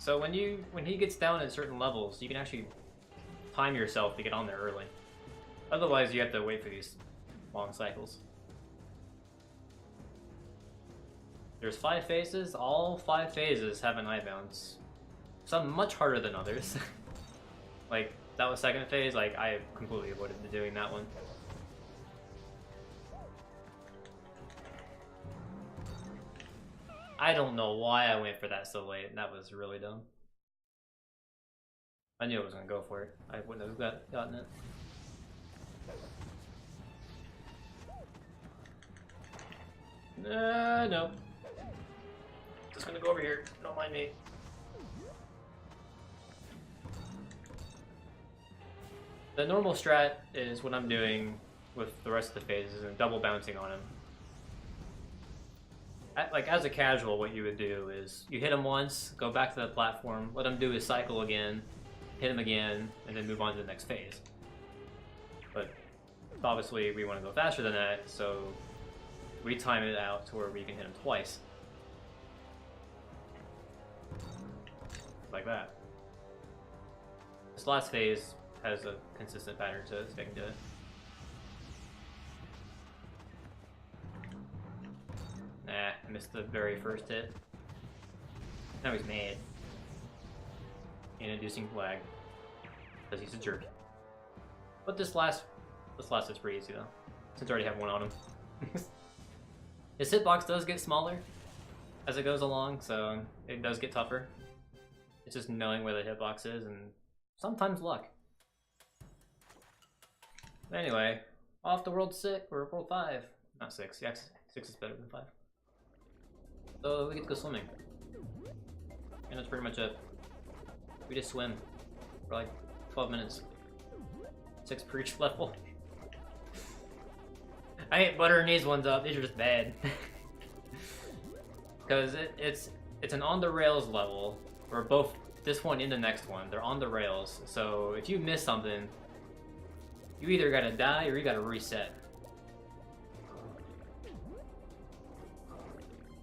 So when he gets down at certain levels, you can actually time yourself to get on there early. Otherwise, you have to wait for these long cycles. There's 5 phases. All 5 phases have an eye bounce. Some much harder than others. Like, that was second phase, like, I completely avoided doing that one. I don't know why I went for that so late. That was really dumb. I knew I was gonna go for it. I wouldn't have gotten it. No. Just gonna go over here. Don't mind me. The normal strat is what I'm doing with the rest of the phases and double bouncing on him. Like, as a casual, what you would do is you hit him once, go back to the platform, let him do his cycle again, hit him again, and then move on to the next phase. But obviously we want to go faster than that, so we time it out to where we can hit him twice. Like that. This last phase has a consistent pattern to it, so I can do it. Nah, I missed the very first hit. Now he's mad. And inducing lag. Because he's a jerk. But this last is pretty easy though. Since I already have one on him. His hitbox does get smaller as it goes along, so it does get tougher. It's just knowing where the hitbox is and sometimes luck. Anyway, off to World 6 or World 5. Not 6. Yeah, 6 is better than 5. So we get to go swimming. And that's pretty much it. We just swim for like 12 minutes. 6 per each level. I ain't buttering these ones up, these are just bad. Because it's an on the rails level, or both this one and the next one, they're on the rails. So if you miss something, you either gotta die or you gotta reset.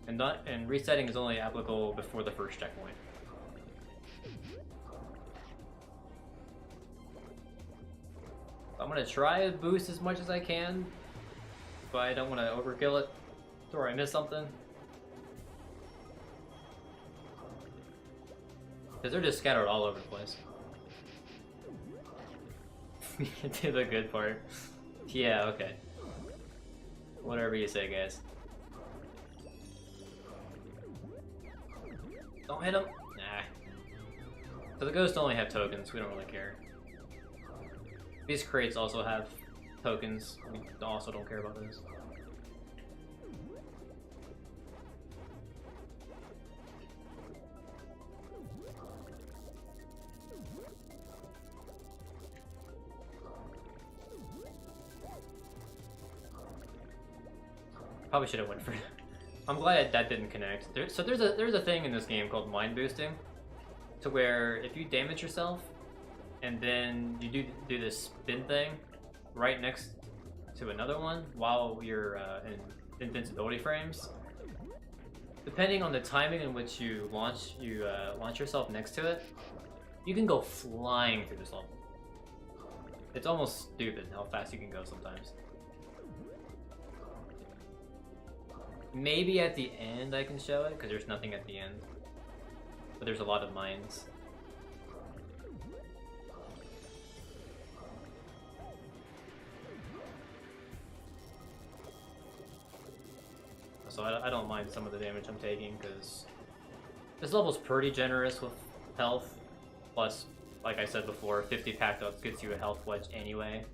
And resetting is only applicable before the first checkpoint. I'm gonna try to boost as much as I can, but I don't want to overkill it to where I miss something. Because they're just scattered all over the place. Do the good part. Yeah, okay. Whatever you say, guys. Don't hit him. Nah. So the ghosts only have tokens. We don't really care. These crates also have tokens. We also don't care about those. Probably should have went for it. I'm glad that didn't connect. So there's a thing in this game called mind boosting, to where if you damage yourself, and then you do this spin thing right next to another one while you're in invincibility frames, depending on the timing in which you launch yourself next to it, you can go flying through this level. It's almost stupid how fast you can go sometimes. Maybe at the end I can show it, because there's nothing at the end. But there's a lot of mines. So I don't mind some of the damage I'm taking, because this level's pretty generous with health. Plus, like I said before, 50 packed ups gets you a health wedge anyway.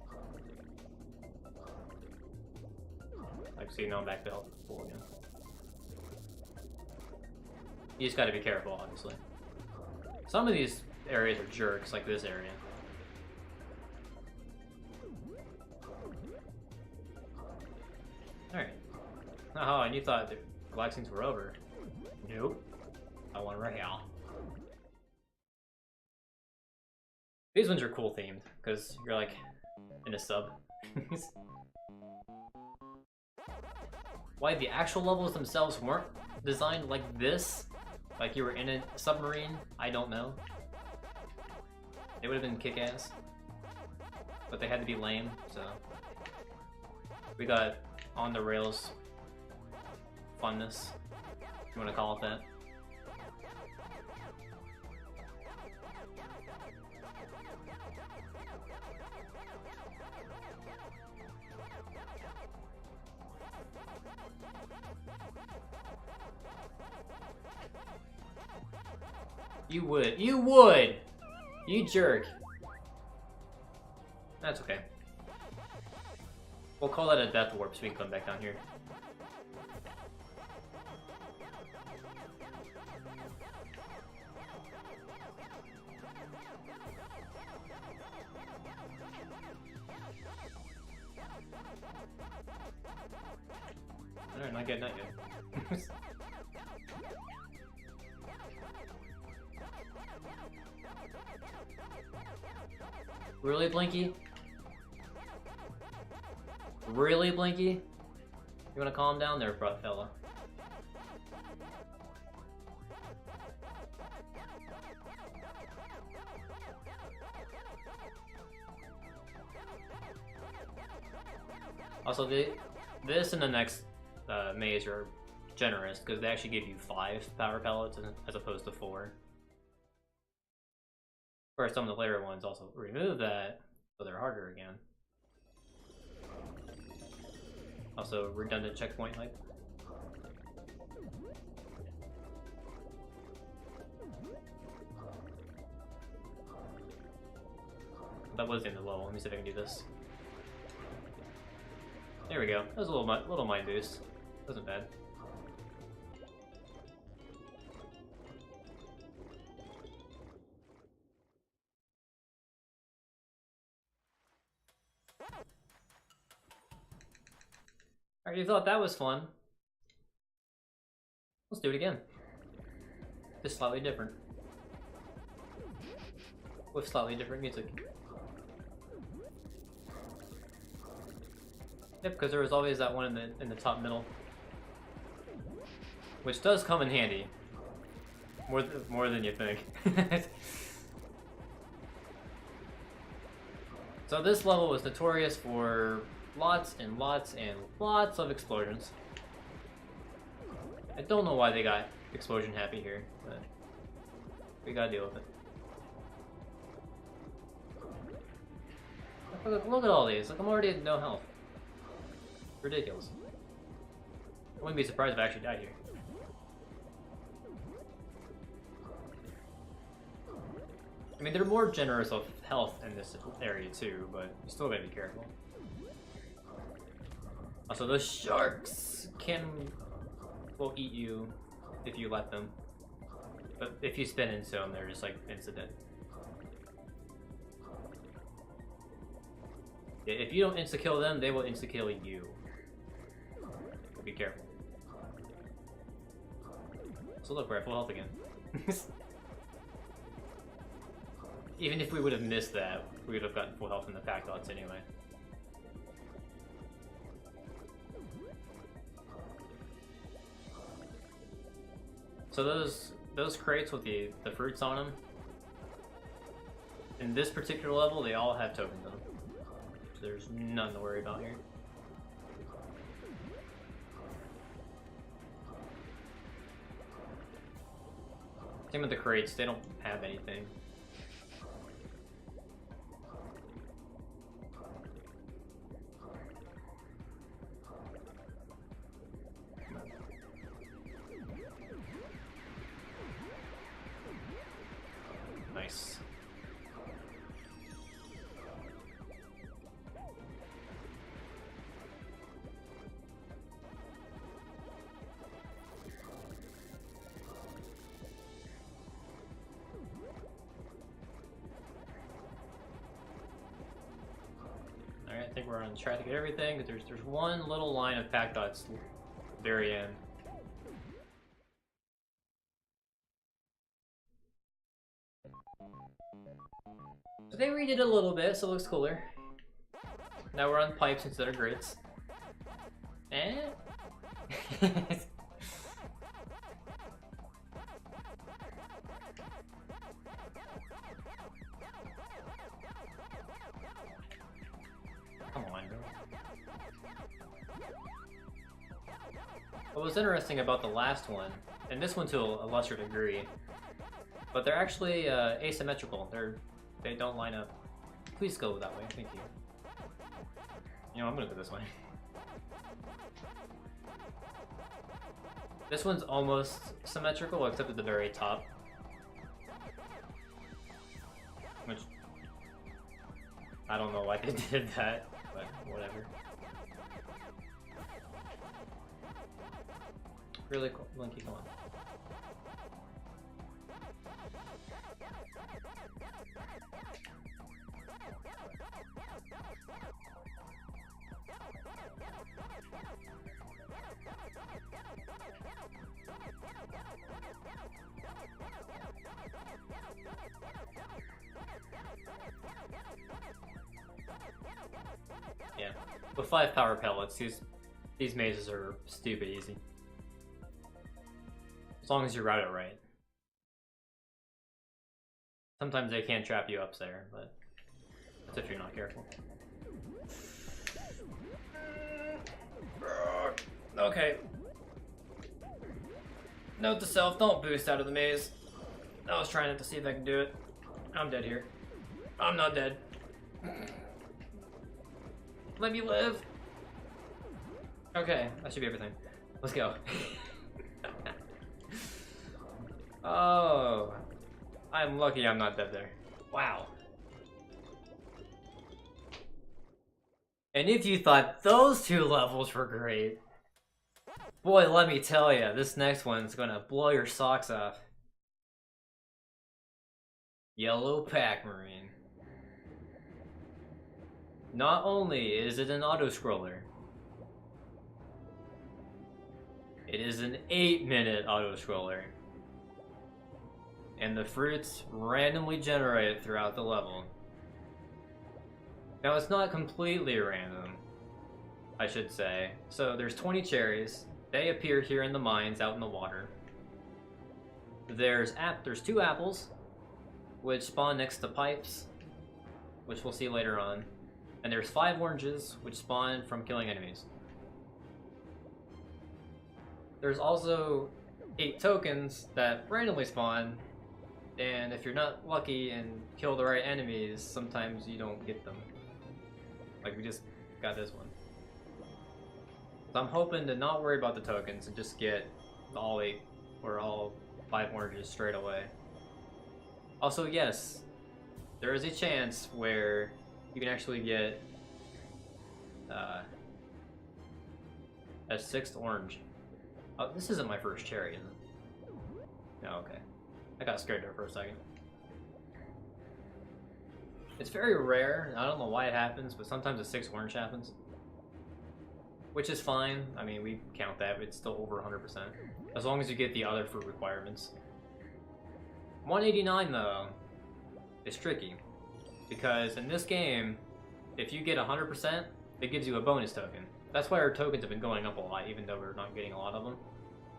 Like, so you know I'm back to health full again. You just gotta be careful, obviously. Some of these areas are jerks, like this area. Alright. Oh, and you thought the Galaxians were over. Nope. I want right now. These ones are cool themed, because you're like in a sub. Why the actual levels themselves weren't designed like this? Like you were in a submarine? I don't know. They would have been kick-ass. But they had to be lame, so... We got on-the-rails funness, if you want to call it that. You would. You would! You jerk. That's okay. We'll call that a death warp so we can come back down here. Alright, not good, not good. Really, Blinky? Really, Blinky? You wanna calm down there, fella? Also, this and the next maze are generous, because they actually give you 5 power pellets as opposed to 4. Whereas some of the later ones also remove that, so they're harder again. Also, redundant checkpoint height. That was in the level. Let me see if I can do this. There we go. That was a little mind boost. Wasn't bad. Alright, you thought that was fun. Let's do it again. Just slightly different. With slightly different music. Yep, because there was always that one in the top middle. Which does come in handy. More than you think. So this level was notorious for lots and lots and lots of explosions. I don't know why they got explosion happy here, but we gotta deal with it. Look at all these. Like, I'm already at no health. Ridiculous. I wouldn't be surprised if I actually died here. I mean, they're more generous of health in this area too, but you still gotta be careful. Also, those sharks will eat you if you let them. But if you spin into them, they're just like insta-dead. Yeah, if you don't insta-kill them, they will insta-kill you. So be careful. So look, we're at full health again. Even if we would have missed that, we would have gotten full health in the Pac-Dots anyway. So those crates with the fruits on them, in this particular level, they all have tokens on them. So there's none to worry about here. Same with the crates, they don't have anything. Nice. Alright, I think we're on track to get everything, but there's one little line of Pac-Dots very end. So they redid it a little bit, so it looks cooler. Now we're on pipes instead of grates. Eh? Come on, bro. What was interesting about the last one, and this one to a lesser degree, but they're actually asymmetrical. They don't line up. Please go that way, thank you. You know, I'm gonna go this way. This one's almost symmetrical, except at the very top. Which, I don't know why they did that, but whatever. Really cool. Linky, come on. Yeah, with 5 power pellets, these mazes are stupid easy. As long as you route it right. Sometimes they can trap you up there, but that's if you're not careful. Okay. Note to self, don't boost out of the maze. I was trying it to see if I can do it. I'm dead here. I'm not dead. Let me live. Okay, that should be everything. Let's go. Oh, I'm lucky I'm not dead there. Wow. And if you thought those 2 levels were great, boy, let me tell you, this next one's gonna blow your socks off. Yellow Pac-Marine. Not only is it an auto-scroller, it is an 8-minute auto-scroller. And the fruits randomly generate throughout the level. Now it's not completely random, I should say. So there's 20 cherries. They appear here in the mines out in the water. There's 2 apples, which spawn next to pipes, which we'll see later on. And there's 5 oranges, which spawn from killing enemies. There's also 8 tokens that randomly spawn, and if you're not lucky and kill the right enemies, sometimes you don't get them. Like we just got this one. So I'm hoping to not worry about the tokens and just get all 8 or all 5 oranges straight away. Also, yes, there is a chance where you can actually get a 6th orange. Oh, this isn't my first cherry, is it? No, okay. I got scared there for a second. It's very rare. I don't know why it happens, but sometimes a 6th orange happens. Which is fine. I mean, we count that, but it's still over 100%. As long as you get the other fruit requirements. 189, though, is tricky. Because in this game, if you get 100%, it gives you a bonus token. That's why our tokens have been going up a lot, even though we're not getting a lot of them.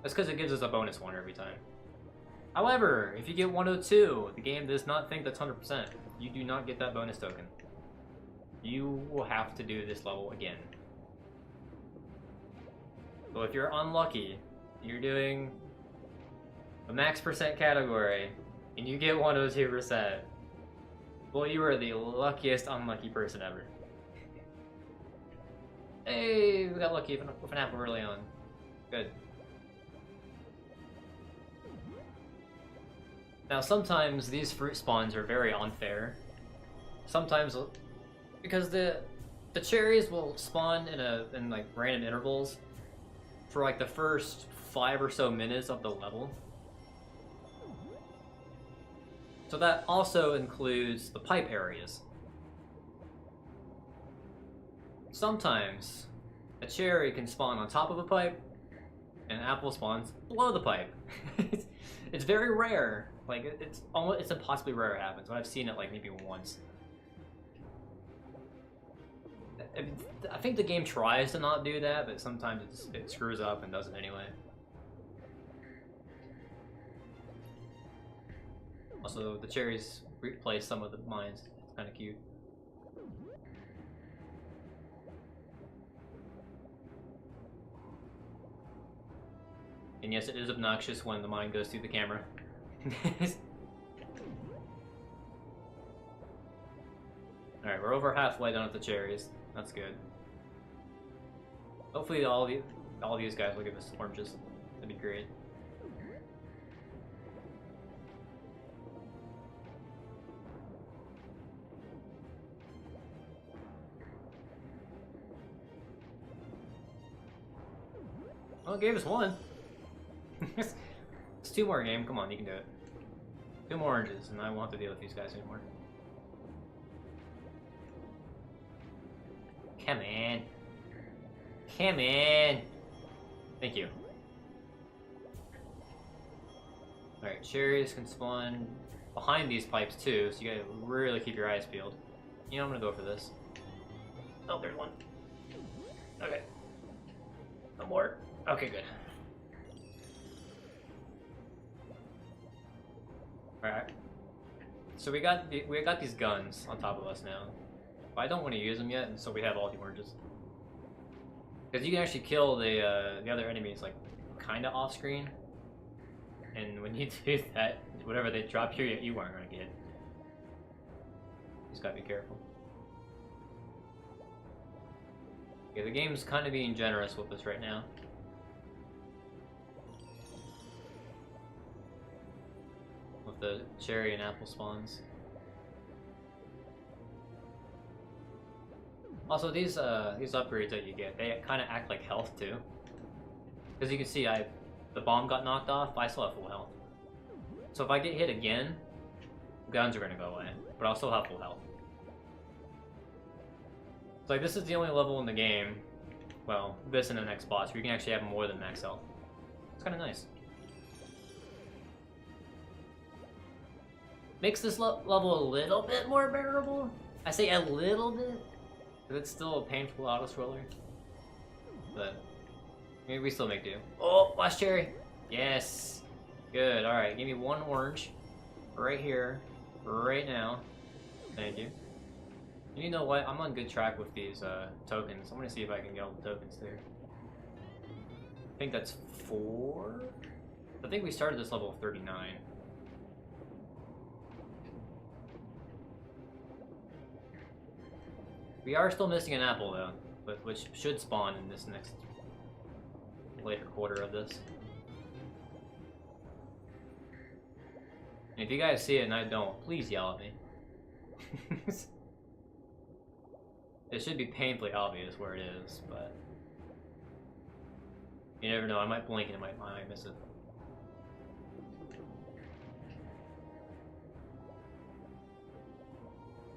That's because it gives us a bonus one every time. However, if you get 102, the game does not think that's 100%. You do not get that bonus token. You will have to do this level again. So if you're unlucky, you're doing a max percent category, and you get 102%, well, you are the luckiest unlucky person ever. Hey, we got lucky with an apple early on. Good. Now, sometimes these fruit spawns are very unfair. Sometimes, because the cherries will spawn in like random intervals for like the first 5 or so minutes of the level. So that also includes the pipe areas. Sometimes a cherry can spawn on top of a pipe, and an apple spawns below the pipe. It's very rare. Like it's impossibly rare it happens, but I've seen it like maybe once. I think the game tries to not do that, but sometimes it screws up and does it anyway. Also, the cherries replace some of the mines. It's kind of cute. And yes, it is obnoxious when the mine goes through the camera. Alright, we're over halfway done with the cherries. That's good. Hopefully all these guys will give us oranges. That'd be great. Oh, it gave us 1. It's 2 more, game. Come on, you can do it. 2 more oranges, and I won't have to deal with these guys anymore. Come in. Come in. Thank you. Alright, cherries can spawn behind these pipes too, so you gotta really keep your eyes peeled. You know, I'm gonna go for this. Oh, there's one. Okay. No more. Okay, good. Alright. So we got these guns on top of us now. But I don't want to use them yet, and so we have all the oranges. Because you can actually kill the other enemies like kind of off screen, and when you do that, whatever they drop here, you aren't gonna get. Just gotta be careful. Okay, the game's kind of being generous with us right now. With the cherry and apple spawns. Also, these upgrades that you get, they kind of act like health too. Because you can see, the bomb got knocked off, I still have full health. So if I get hit again, guns are gonna go away, but I'll still have full health. It's like this is the only level in the game, well, this and the next boss, where you can actually have more than max health. It's kind of nice. Makes this level a little bit more bearable. I say a little bit. It's still a painful auto-scroller, but maybe we still make do. Oh, last cherry! Yes! Good, alright, give me 1 orange, right here, right now. Thank you. You know what? I'm on good track with these tokens. I'm gonna see if I can get all the tokens there. I think that's 4. I think we started this level 39. We are still missing an apple though, but which should spawn in this next later quarter of this. And if you guys see it and I don't, please yell at me. It should be painfully obvious where it is, but you never know. I might blink and I might miss it.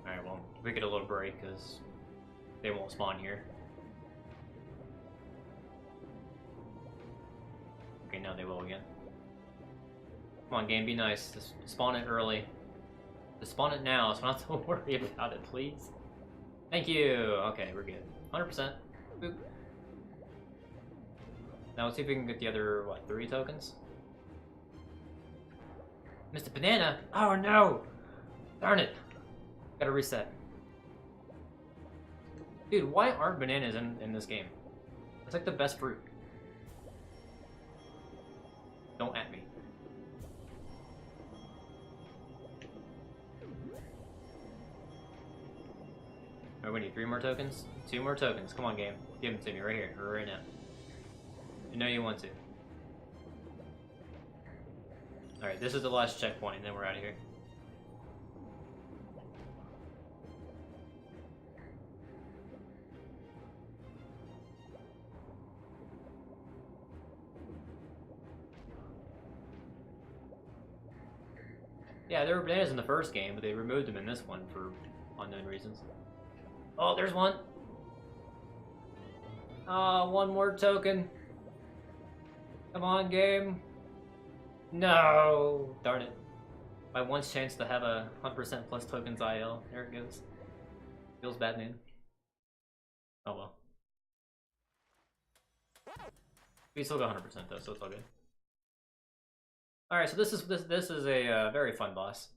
Alright, well, we get a little break because they won't spawn here. Okay, now they will again. Come on, game, be nice. Just spawn it early. Just spawn it now, so I don't have to worry about it, please. Thank you! Okay, we're good. 100%. Boop. Now let's see if we can get the other, what, 3 tokens? Mr. Banana! Oh no! Darn it! Gotta reset. Dude, why aren't bananas in this game? It's like the best fruit. Don't at me. Alright, we need 3 more tokens? 2 more tokens. Come on, game. Give them to me right here, right now. You know you want to. Alright, this is the last checkpoint, and then we're out of here. Yeah, there were bananas in the first game, but they removed them in this one for unknown reasons. Oh, there's one! Oh, 1 more token. Come on, game. No! Darn it. My one chance to have a 100% plus tokens IL. There it goes. Feels bad, man. Oh well. We still got 100% though, so it's all good. Alright, so this is a very fun boss.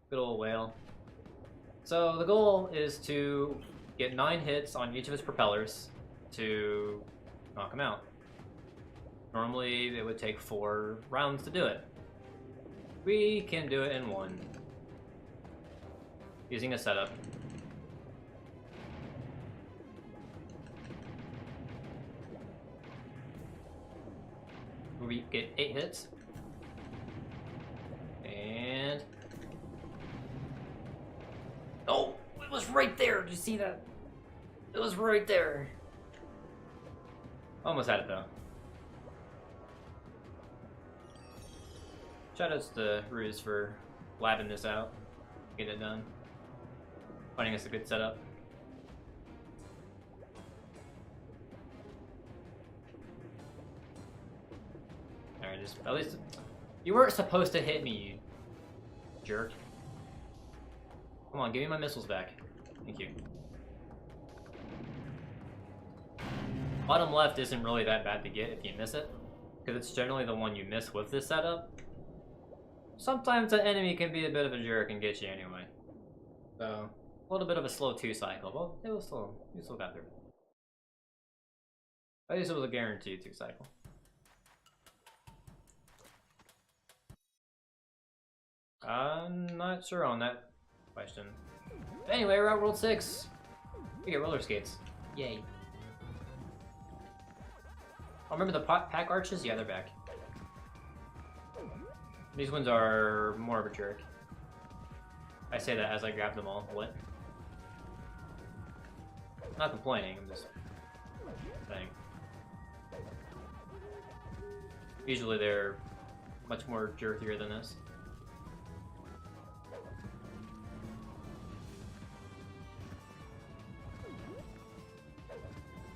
Good old whale. So the goal is to get 9 hits on each of his propellers to knock him out. Normally it would take 4 rounds to do it. We can do it in 1. Using a setup. We get 8 hits. And... oh! It was right there! Did you see that? It was right there! Almost had it though. Shoutouts to Ruse for labbing this out. Getting it done. Finding us a good setup. Alright, just at least you weren't supposed to hit me, you jerk. Come on, give me my missiles back. Thank you. Bottom left isn't really that bad to get if you miss it, because it's generally the one you miss with this setup. Sometimes an enemy can be a bit of a jerk and get you anyway. So, a little bit of a slow 2 cycle, but we still got through. At least it was a guaranteed 2 cycle. I'm not sure on that question. But anyway, we're at World 6. We get roller skates. Yay. Oh, remember the pack arches? Yeah, they're back. These ones are more of a jerk. I say that as I grab them all. What? I'm not complaining, I'm just saying. Usually they're much more jerkier than this.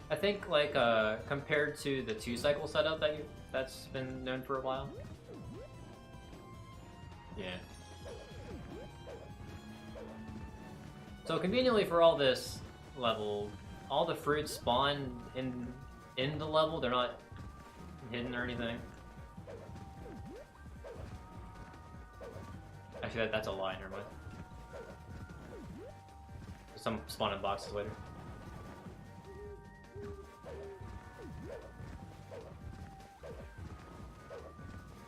I think, like, compared to the 2 cycle setup that's been known for a while. Yeah. So conveniently for all this level, all the fruits spawn in the level. They're not hidden or anything. Actually, that's a lie. Never mind. some spawn in boxes later.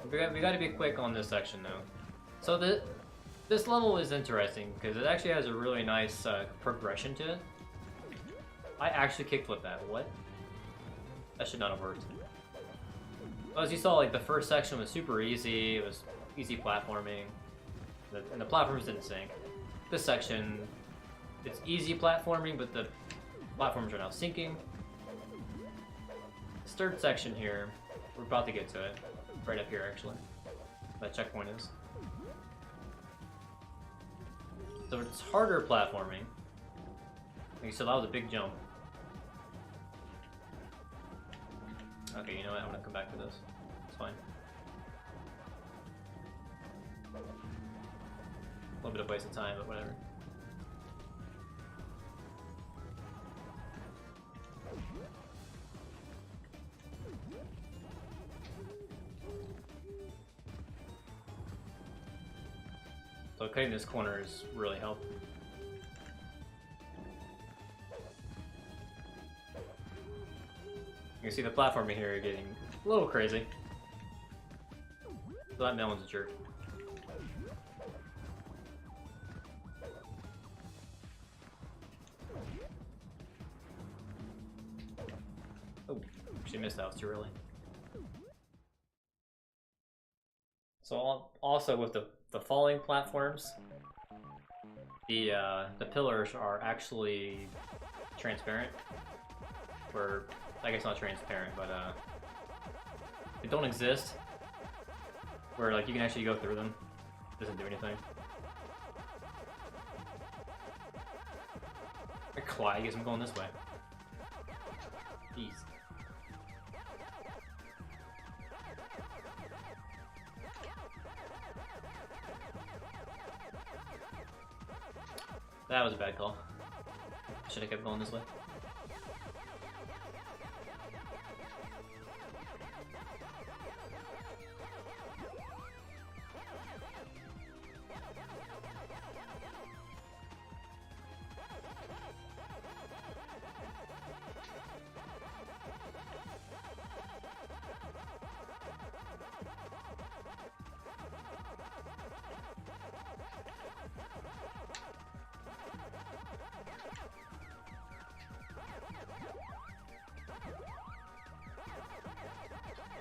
We gotta be quick on this section though. So this level is interesting because it actually has a really nice progression to it. I actually kickflipped that. What? That should not have worked. Well, as you saw, like the first section was super easy. It was easy platforming, and the platforms didn't sync. This section, it's easy platforming, but the platforms are now syncing. This third section here, we're about to get to it. Right up here, actually. That checkpoint is. So it's harder platforming. Like you said, that was a big jump. Okay, you know what? I'm gonna come back to this. It's fine. A little bit of waste of time, but whatever. So cutting this corner is really helpful. You can see the platforming here getting a little crazy. So that melon's a jerk. Oh, she missed that. Was too early. So also with the falling platforms, the pillars are actually transparent. Or I guess not transparent, but they don't exist. Where like you can actually go through them. It doesn't do anything. Quiet, I guess I'm going this way. Jeez. That was a bad call. Should have kept going this way.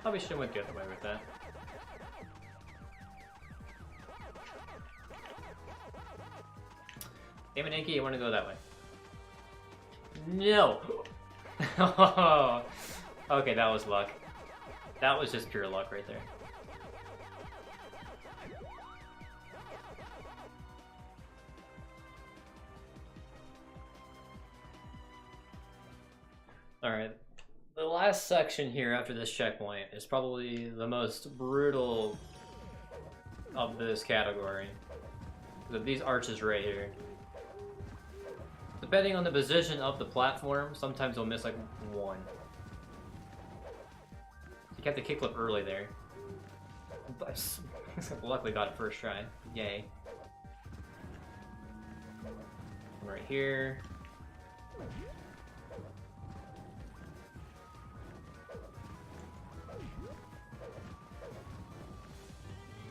Probably should have went the other way with that. Damn it, Inky, I want to go that way. No! Okay, that was luck. That was just pure luck right there. Alright. The last section here after this checkpoint is probably the most brutal of this category. These arches right here. Depending on the position of the platform, sometimes they'll miss like one. You have to kickflip early there. Luckily got it first try. Yay. Right here.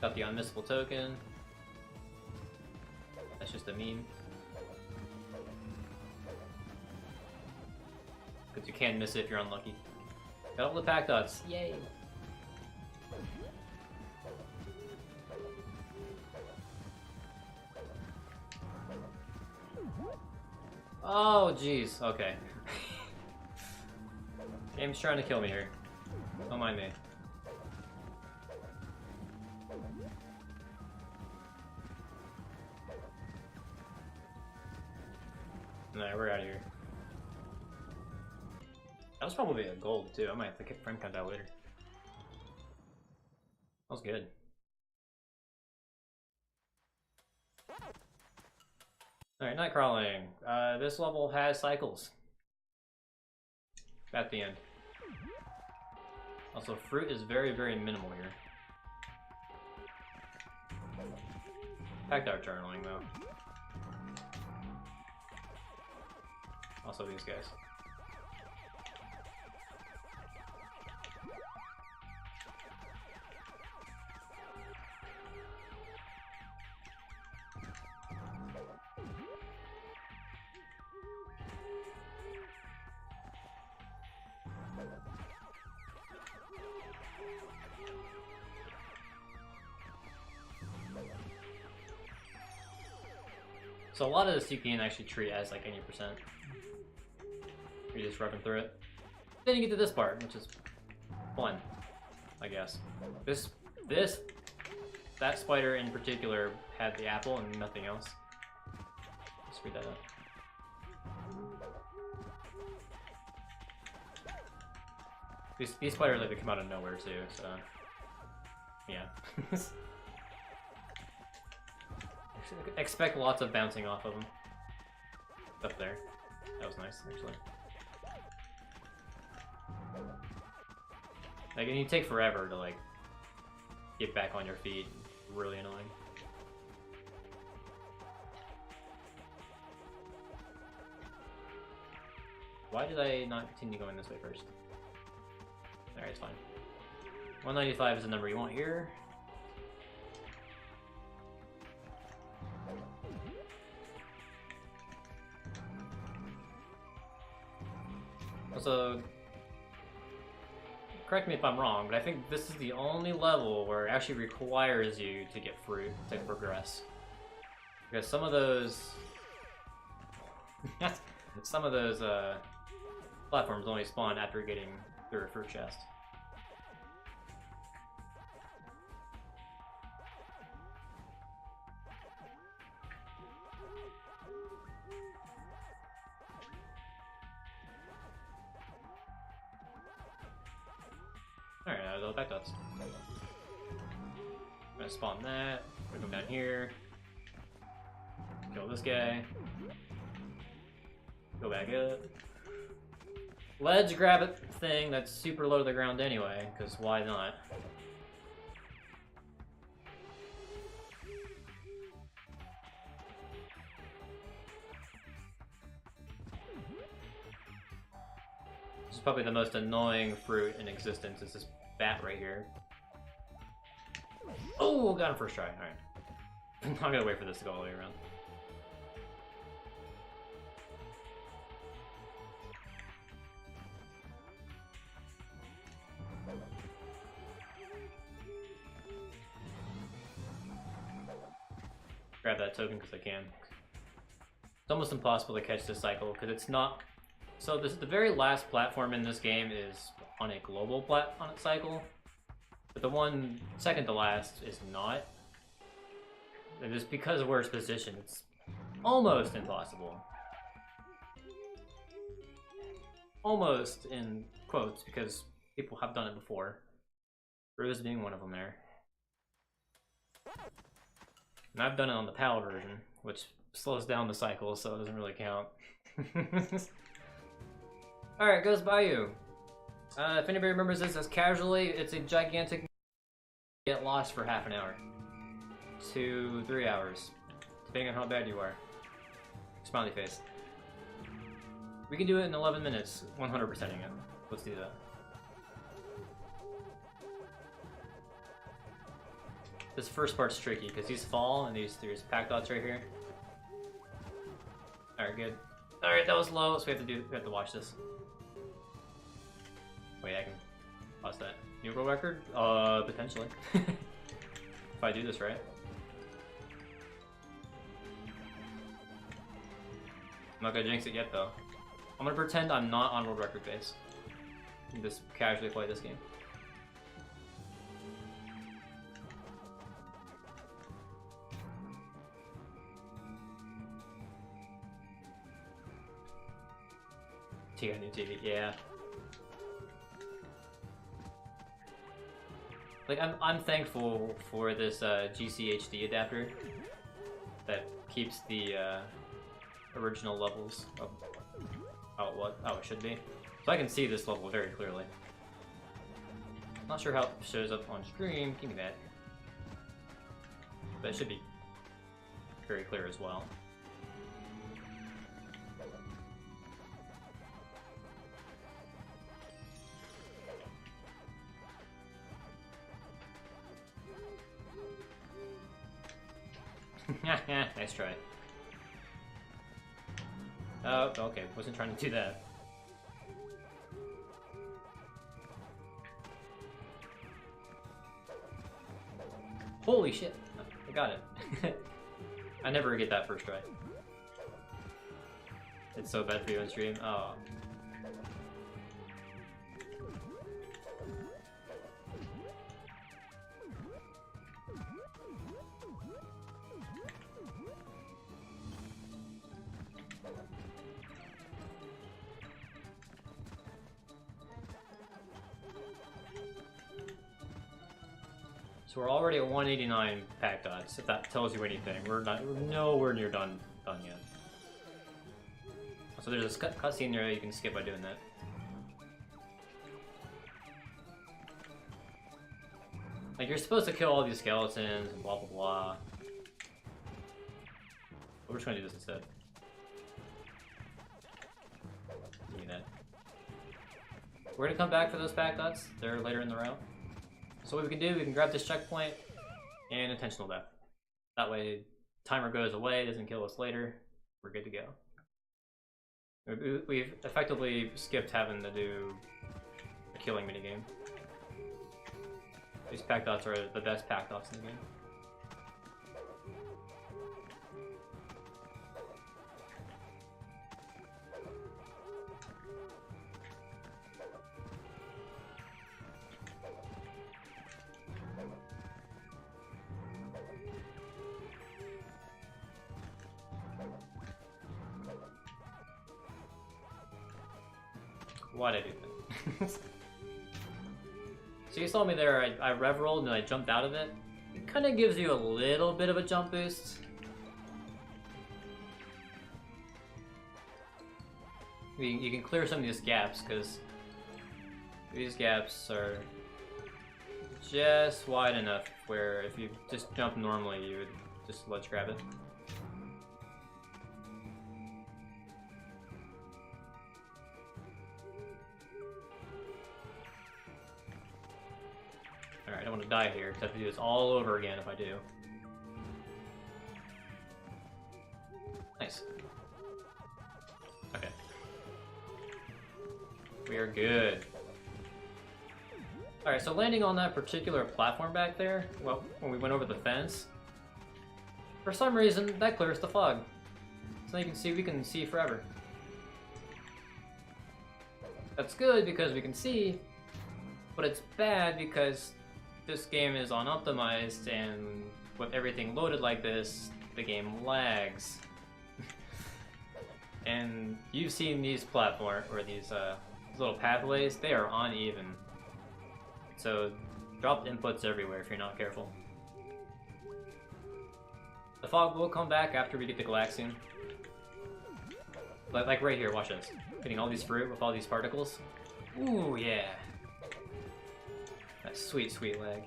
Got the unmissable token. That's just a meme. Because you can miss it if you're unlucky. Got all the pack dots. Yay! Oh, jeez. Okay. Game's trying to kill me here. Don't mind me. Alright, we're out of here. That was probably a gold too. I might have to frame count that later. That was good. Alright, night crawling. This level has cycles. At the end. Also, fruit is very, very minimal here. Packed out journaling though. Also these guys. So a lot of this you can actually treat as like any percent. You're just rubbing through it. Then you get to this part, which is fun, I guess. That spider in particular had the apple and nothing else. Screw that up. These spiders like to come out of nowhere too, so yeah. Expect lots of bouncing off of them. Up there. That was nice, actually. Like, and you take forever to like get back on your feet. Really annoying. Why did I not continue going this way first? Alright, it's fine. 195 is the number you want here. Also, correct me if I'm wrong, but I think this is the only level where it actually requires you to get fruit to progress. Because some of those platforms only spawn after getting through a fruit chest. Alright, now the back dots. I'm gonna spawn that. We're gonna come down here. Kill this guy. Go back up. Ledge grab it thing that's super low to the ground anyway, because why not? This is probably the most annoying fruit in existence, is this bat right here. Oh, got him first try, alright. I'm not gonna wait for this to go all the way around. Grab that token because I can. It's almost impossible to catch this cycle because it's not. So this the very last platform in this game is on a global cycle, but the one second to last is not. And just because of where it's positioned, it's almost impossible. Almost in quotes because people have done it before. Rose being one of them there. And I've done it on the PAL version, which slows down the cycle, so it doesn't really count. Alright, goes by you. If anybody remembers this as casually, it's a gigantic get lost for half an hour. 2, 3 hours. Depending on how bad you are. Smiley face. We can do it in 11 minutes, 100%ing it. Let's do that. This first part's tricky because these fall and there's pack dots right here. Alright, good. Alright, that was low, so we have to watch this. Wait, I can pause that. New world record? Potentially. If I do this right. I'm not gonna jinx it yet though. I'm gonna pretend I'm not on world record base. And just casually play this game. You got a new TV, yeah. Like I'm thankful for this GCHD adapter that keeps the original levels of how it should be. So I can see this level very clearly. Not sure how it shows up on stream. Give me that. But it should be very clear as well. Nice try. Oh, okay. Wasn't trying to do that. Holy shit! I got it. I never get that first try. It's so bad for you on stream. Oh. So we're already at 189 pack dots, if that tells you anything. We're nowhere near done yet. So there's a cutscene there you can skip by doing that. Like, you're supposed to kill all these skeletons and blah blah blah. But we're just gonna do this instead. Give me that. We're gonna come back for those pack dots. They're later in the route. So what we can do, we can grab this checkpoint and intentional death. That way, timer goes away, doesn't kill us later. We're good to go. We've effectively skipped having to do a killing minigame. These pack dots are the best pack dots in the game. Why'd I do that? So you saw me there, I rev rolled and I jumped out of it. It kind of gives you a little bit of a jump boost. You can clear some of these gaps, because these gaps are just wide enough where if you just jump normally, you would just ledge grab it. Alright, I don't want to die here, because I have to do this all over again if I do. Nice. Okay. We are good. Alright, so landing on that particular platform back there, well, when we went over the fence, for some reason, that clears the fog. So you can see, we can see forever. That's good because we can see, but it's bad because this game is unoptimized, and with everything loaded like this, the game lags. And you've seen these these little pathways, they are uneven. So drop inputs everywhere if you're not careful. The fog will come back after we get the Galaxian. Like right here, watch this. Getting all these fruit with all these particles. Ooh, yeah. That sweet, sweet lag.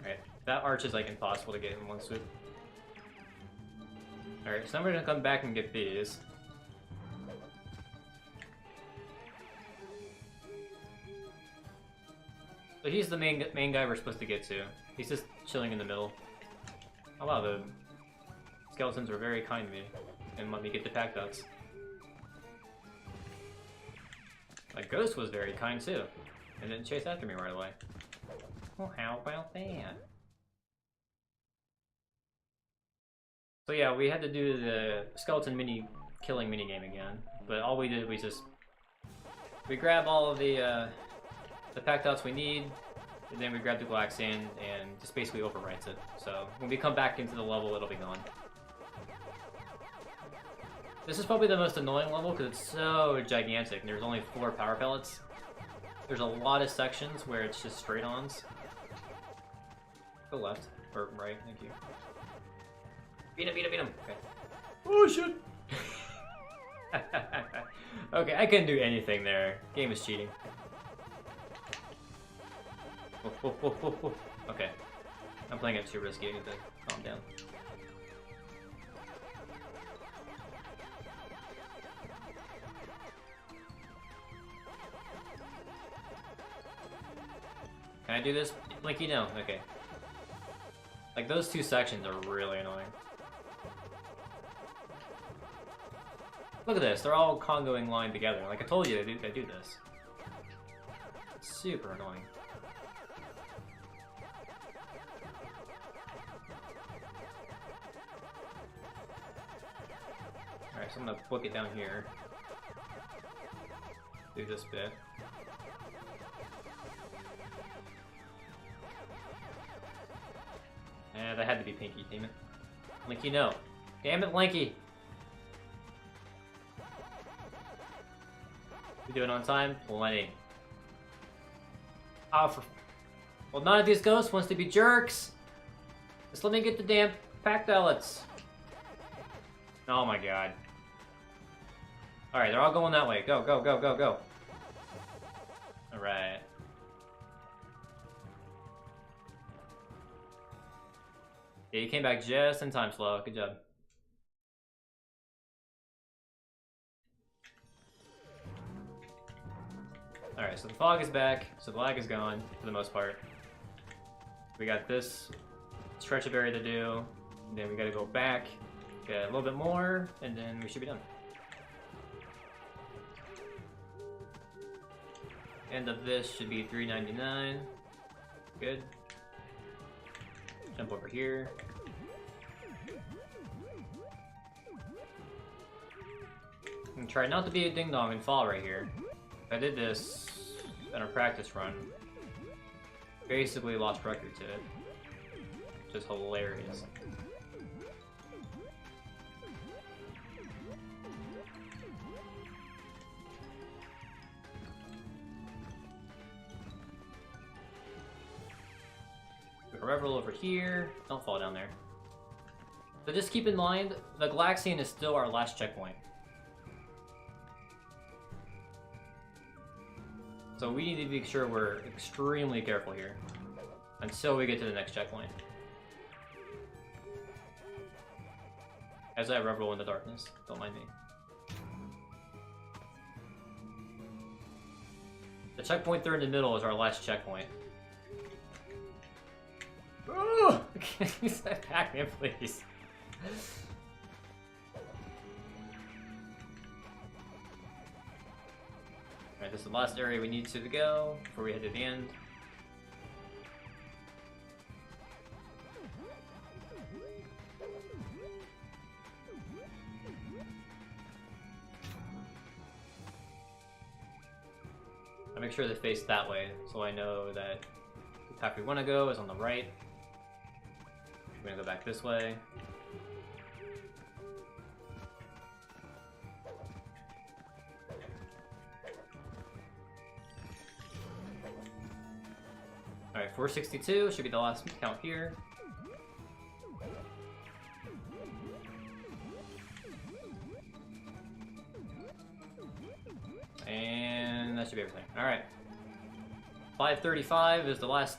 Alright, that arch is like impossible to get in one swoop. Alright, so then we're gonna come back and get these. So he's the main guy we're supposed to get to. He's just chilling in the middle. Oh wow, the skeletons were very kind to me and let me get the pack dots. My ghost was very kind too, and didn't chase after me right away. Well, how about that? So yeah, we had to do the skeleton killing minigame again, but all we did was we grab all of the pack dots we need, and then we grab the Galaxian and just basically overwrites it. So when we come back into the level, it'll be gone. This is probably the most annoying level because it's so gigantic and there's only 4 power pellets. There's a lot of sections where it's just straight-ons. Go left, or right, thank you. Beat him, beat him, beat him! Okay. Oh shit! Okay, I couldn't do anything there. Game is cheating. Okay. I'm playing it too risky, I need to calm down. Can I do this? Blinky, no. Okay. Like, those two sections are really annoying. Look at this. They're all congoing line together. Like I told you, they do this. It's super annoying. Alright, so I'm gonna book it down here. Do this bit. That had to be Pinky, damn it. Linky, no. Damn it, Linky! We do it on time? Plenty. Oh, for... Well, none of these ghosts wants to be jerks! Just let me get the damn pack pellets. Oh my god. Alright, they're all going that way. Go, go, go, go, go. Alright. Yeah, you came back just in time, Slow. Good job. Alright, so the fog is back, so the lag is gone, for the most part. We got this stretch of area to do, and then we gotta go back, get a little bit more, and then we should be done. End of this should be $3.99. Good. Jump over here. And try not to be a ding dong and fall right here. I did this in a practice run. Basically lost record to it. Just hilarious. Revel over here. Don't fall down there. But just keep in mind, the Galaxian is still our last checkpoint. So we need to make sure we're extremely careful here until we get to the next checkpoint. As I revel in the darkness, don't mind me. The checkpoint there in the middle is our last checkpoint. Oh! Can you say Pac-Man, please? Alright, this is the last area we need to go before we head to the end. I make sure they face that way, so I know that the path we want to go is on the right. We're gonna go back this way. Alright, 462 should be the last count here. And that should be everything. Alright. 535 is the last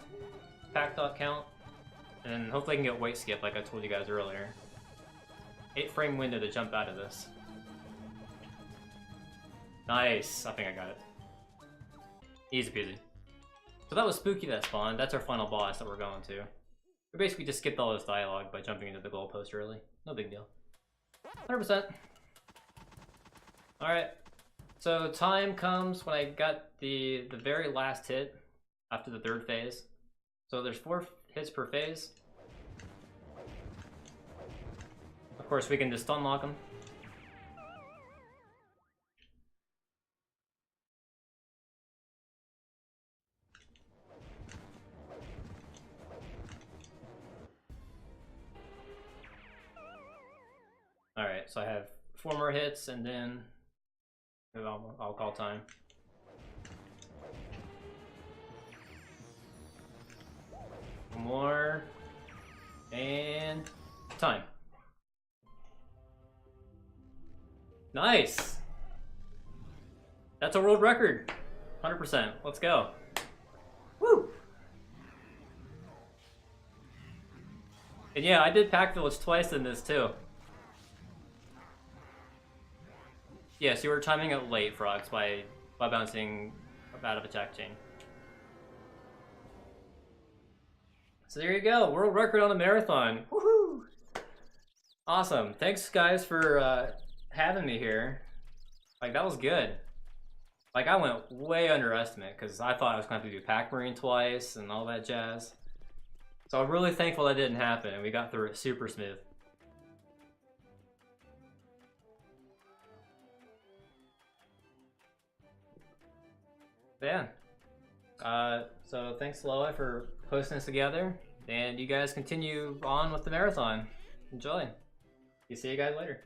pack dot count. And hopefully I can get weight skip like I told you guys earlier. 8-frame window to jump out of this. Nice! I think I got it. Easy peasy. So that was Spooky that spawned. That's our final boss that we're going to. We basically just skipped all this dialogue by jumping into the goalpost early. No big deal. 100%. Alright. So time comes when I got the very last hit after the third phase. So there's 4 hits per phase. Of course, we can just unlock them. Alright, so I have 4 more hits and then I'll call time. One more. And time. Nice! That's a world record. 100%. Let's go. Woo! And yeah, I did Pack Village twice in this too. Yeah, so you were timing it late, Frogs, by bouncing out of attack chain. So there you go, world record on a marathon. Woohoo! Awesome. Thanks guys for having me here. Like that was good. Like I went way underestimate because I thought I was going to have to do Pac-Man twice and all that jazz. So I'm really thankful that didn't happen and we got through it super smooth. Yeah. So thanks Loa for posting this together, and you guys continue on with the marathon. Enjoy. See you guys later.